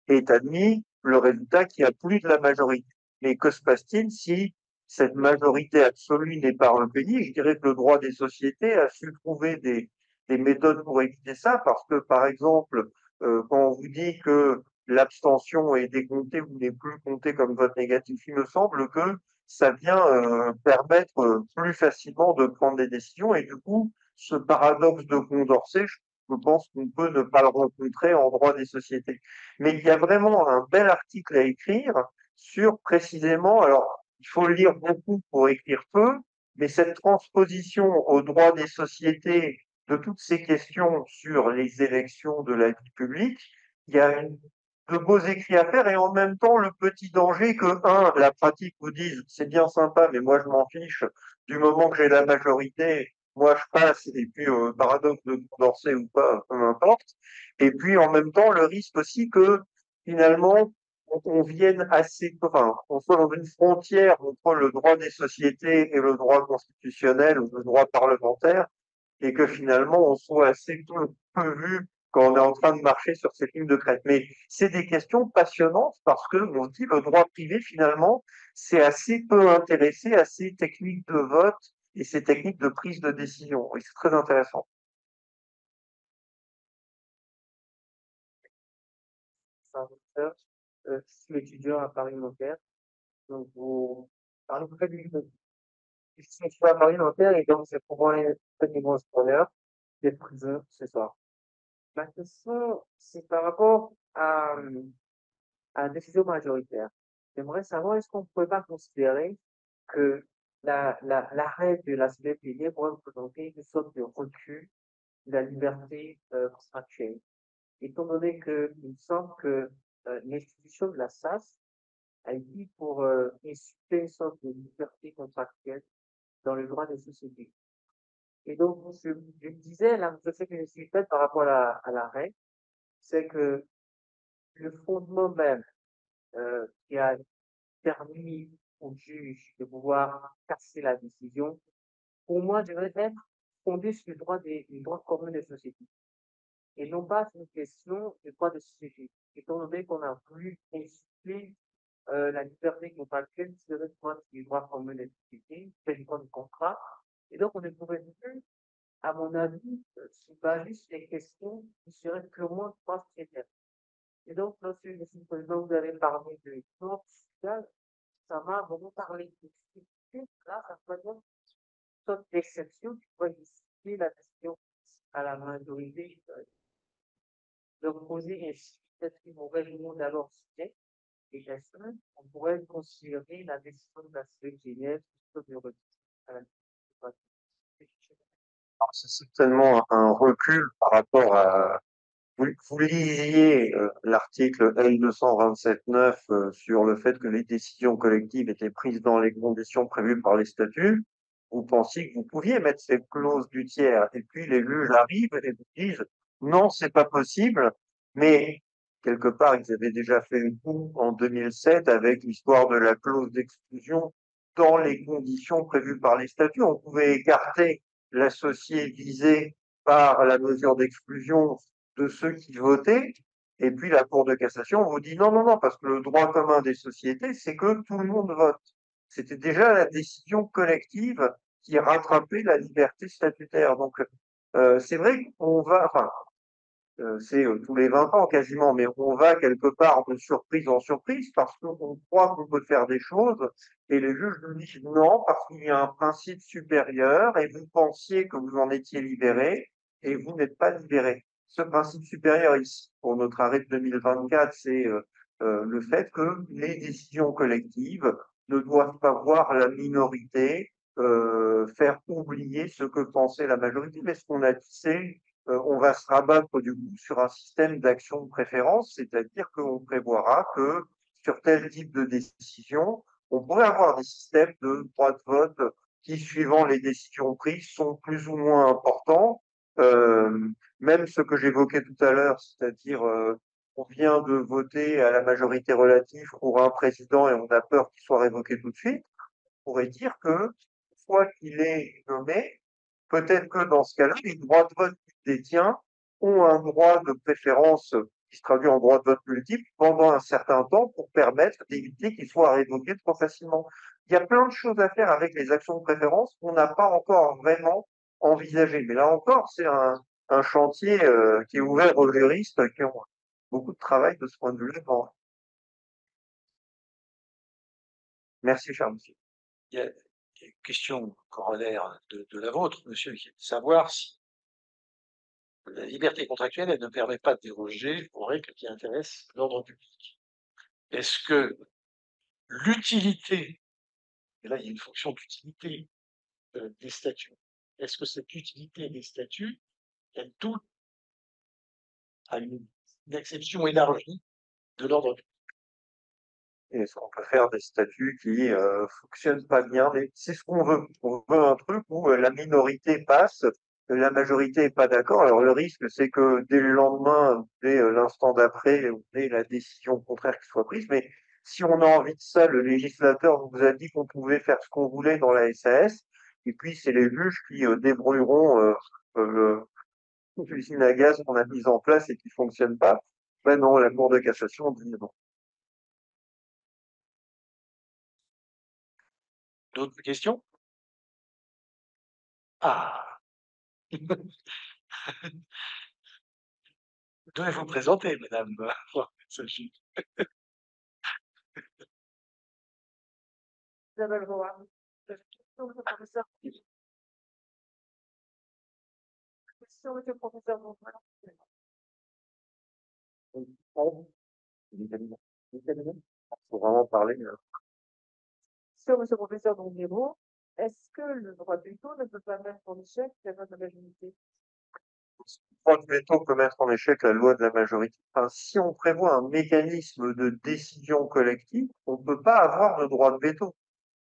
est admis le résultat qui a plus de la majorité. Mais que se passe-t-il si cette majorité absolue n'est pas recueillie? Je dirais que le droit des sociétés a su trouver des méthodes pour éviter ça, parce que, par exemple, quand on vous dit que l'abstention est décomptée ou n'est plus comptée comme vote négatif, il me semble que ça vient permettre plus facilement de prendre des décisions. Et du coup, ce paradoxe de Condorcet, je pense qu'on peut ne pas le rencontrer en droit des sociétés. Mais il y a vraiment un bel article à écrire sur précisément, alors il faut le lire beaucoup pour écrire peu, mais cette transposition au droit des sociétés de toutes ces questions sur les élections de la vie publique, il y a de beaux écrits à faire et en même temps le petit danger que, la pratique vous dise c'est bien sympa, mais moi je m'en fiche, du moment que j'ai la majorité, moi je passe, et puis paradoxe de Condorcet ou pas, peu importe. Et puis en même temps, le risque aussi que finalement, on vienne assez, enfin, on soit dans une frontière entre le droit des sociétés et le droit constitutionnel ou le droit parlementaire, et que finalement, on soit assez peu vu quand on est en train de marcher sur cette ligne de crête. Mais c'est des questions passionnantes parce que, on se dit, le droit privé, finalement, c'est assez peu intéressé à ces techniques de vote et ces techniques de prise de décision. Et c'est très intéressant. Je suis étudiant à Paris-Nanterre. Donc, vous parlez près je suis à Paris-Nanterre et donc c'est pour moi les niveau scolaire des prisons ce soir. Ma question, c'est par rapport à la décision majoritaire. J'aimerais savoir, est-ce qu'on ne pourrait pas considérer que l'arrêt de la CPPD pourrait représenter une sorte de recul de la liberté contractuelle, étant donné que il me semble que l'institution de la SAS a été pour insuffler une sorte de liberté contractuelle dans le droit des sociétés. Et donc, je me disais, la réflexion que je me suis faite par rapport à l'arrêt, c'est que le fondement même qui a permis au juge de pouvoir casser la décision, pour moi, devrait être fondé sur le droit commun des sociétés. Et non pas sur une question de droit de société. Étant donné qu'on a voulu insuffler la liberté contractuelle qui serait du droit commun des sociétés, c'est du droit du contrat. Et donc, on ne pourrait plus, à mon avis, se baser sur des questions qui seraient purement droit sociétaire. Et donc, lorsque je suis président, vous avez parlé de droit social, ça m'a vraiment parlé de ce là, ça peut être une sorte d'exception qui pourrait justifier la décision à la majorité de reposer ainsi peut-être une mauvaise monde à leur sujet. Et est-ce qu'on pourrait considérer la décision de la CGF plutôt de retirer à la Alors, c'est certainement un recul par rapport à vous lisiez l'article L227.9 sur le fait que les décisions collectives étaient prises dans les conditions prévues par les statuts. Vous pensiez que vous pouviez mettre cette clause du tiers. Et puis les juges arrivent et vous disent non, c'est pas possible. Mais quelque part, ils avaient déjà fait une coup en 2007 avec l'histoire de la clause d'exclusion dans les conditions prévues par les statuts. On pouvait écarter l'associé visé par la mesure d'exclusion de ceux qui votaient, et puis la Cour de cassation vous dit non, non, non, parce que le droit commun des sociétés, c'est que tout le monde vote. C'était déjà la décision collective qui rattrapait la liberté statutaire. Donc, c'est vrai qu'on va, enfin, c'est tous les 20 ans quasiment, mais on va quelque part de surprise en surprise parce qu'on croit qu'on peut faire des choses et les juges nous disent non parce qu'il y a un principe supérieur et vous pensiez que vous en étiez libéré et vous n'êtes pas libéré. Ce principe supérieur ici, pour notre arrêt de 2024, c'est le fait que les décisions collectives ne doivent pas voir la minorité faire oublier ce que pensait la majorité. Mais ce qu'on a dit, c'est on va se rabattre du coup sur un système d'action de préférence, c'est-à-dire qu'on prévoira que sur tel type de décision, on pourrait avoir des systèmes de droit de vote qui, suivant les décisions prises, sont plus ou moins importants. Euh, Même ce que j'évoquais tout à l'heure, c'est-à-dire on vient de voter à la majorité relative pour un président et on a peur qu'il soit révoqué tout de suite, on pourrait dire que, une fois qu'il est nommé, peut-être que dans ce cas-là, les droits de vote qu'il détient ont un droit de préférence qui se traduit en droit de vote multiple pendant un certain temps pour permettre d'éviter qu'il soit révoqué trop facilement. Il y a plein de choses à faire avec les actions de préférence qu'on n'a pas encore vraiment envisagées. Mais là encore, c'est un chantier qui est ouvert aux juristes qui ont beaucoup de travail de ce point de vue-là. Merci, cher monsieur. Il y a une question corollaire de la vôtre, monsieur, qui est de savoir si la liberté contractuelle, elle ne permet pas de déroger aux règles qui intéressent l'ordre public. Est-ce que l'utilité, et là il y a une fonction d'utilité des statuts, est-ce que cette utilité des statuts, elle touche à une exception élargie de l'ordre public? Est-ce qu'on peut faire des statuts qui fonctionnent pas bien? Mais c'est ce qu'on veut. On veut un truc où la minorité passe, la majorité est pas d'accord. Alors le risque, c'est que dès le lendemain, dès l'instant d'après, ou dès la décision contraire qui soit prise. Mais si on a envie de ça, le législateur nous a dit qu'on pouvait faire ce qu'on voulait dans la SAS. Et puis c'est les juges qui débrouilleront l'usine à gaz qu'on a mise en place et qui fonctionne pas. Ben non, la Cour de cassation dit non. D'autres questions? Ah, devez-vous présenter, madame. Isabelle Rohan. Question, monsieur le professeur. Question, monsieur le professeur. Donc, voilà. Faut vraiment parler. Question, monsieur le professeur Dondero. Est-ce que le droit de veto ne peut pas mettre en échec la loi de la majorité? Le droit de veto peut mettre en échec la loi de la majorité. Enfin, si on prévoit un mécanisme de décision collective, on ne peut pas avoir de droit de veto.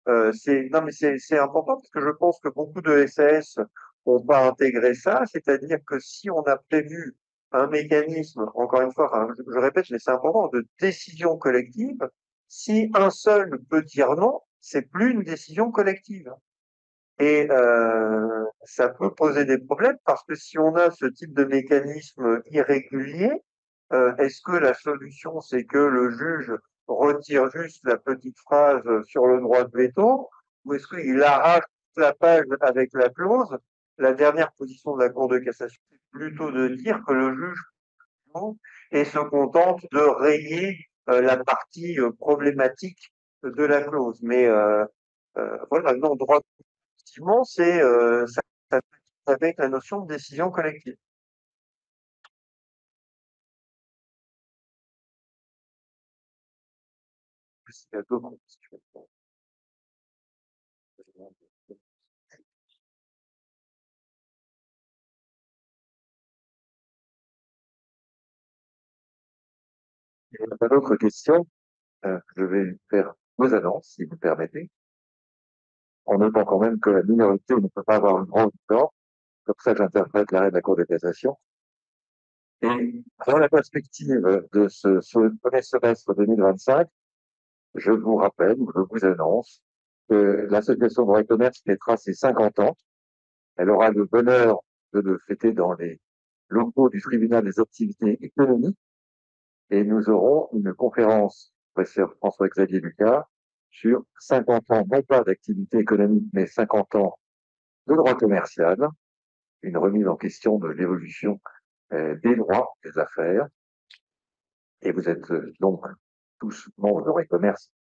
Non, mais c'est important parce que je pense que beaucoup de SAS n'ont pas intégré ça, c'est-à-dire que si on a prévu un mécanisme, encore une fois, enfin, je répète, mais c'est important, de décision collective, si un seul peut dire non, c'est plus une décision collective. Et ça peut poser des problèmes parce que si on a ce type de mécanisme irrégulier, est-ce que la solution, c'est que le juge retire juste la petite phrase sur le droit de veto, ou est-ce qu'il arrache toute la page avec la clause? La dernière position de la Cour de cassation, c'est plutôt de dire que le juge et se contente de rayer la partie problématique de la clause. Mais voilà, non, droit effectivement, ça avec la notion de décision collective. Il y a d'autres questions. Il n'y a pas d'autres questions. Je vais faire vos annonces, si vous permettez, en notant quand même que la minorité ne peut pas avoir le droit au temps. Comme ça, j'interprète l'arrêt de la Cour de cassation. Et dans la perspective de ce premier semestre 2025, je vous rappelle, je vous annonce que l'association Droit et Commerce fêtera ses 50 ans. Elle aura le bonheur de le fêter dans les locaux du tribunal des activités économiques et nous aurons une conférence, professeur François-Xavier Lucas, sur 50 ans, non pas d'activité économique, mais 50 ans de droit commercial, une remise en question de l'évolution des droits des affaires. Et vous êtes donc tous membres de droit et commerce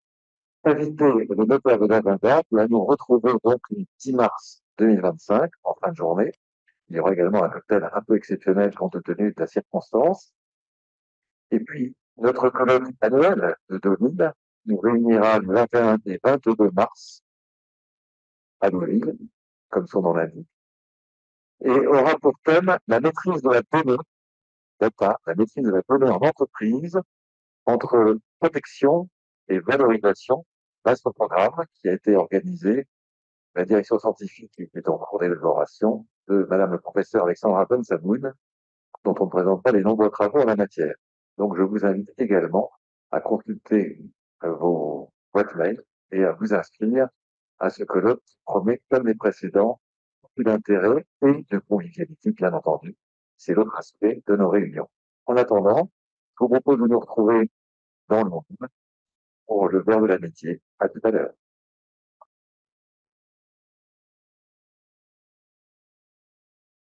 invités le notaire de l'agenda à nous retrouver donc le 10 mars 2025 en fin de journée. Il y aura également un cocktail un peu exceptionnel compte tenu de la circonstance. Et puis, notre colloque annuel de 2000 nous réunira le 21 et 22 mars à Deauville, comme son nom l'indique, et aura pour thème la maîtrise de la donnée, data, la maîtrise de la donnée en entreprise, entre protection et valorisation. Vaste programme qui a été organisé, la direction scientifique qui est en cours d'élaboration de Madame le professeur Alexandra Bonsamoun, dont on ne présente pas les nombreux travaux en la matière. Donc, je vous invite également à consulter vos boîtes mail et à vous inscrire à ce colloque qui promet, comme les précédents, plus d'intérêt et de convivialité, bien entendu. C'est l'autre aspect de nos réunions. En attendant, je vous propose de nous retrouver dans le monde pour le verre de l'amitié. À tout à l'heure.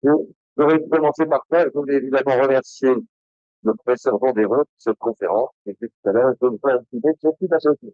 Je vais commencer par ça. Je voulais évidemment remercier le professeur Vendéreux pour cette conférence. Et tout à l'heure, je vais vous faire un petit peu de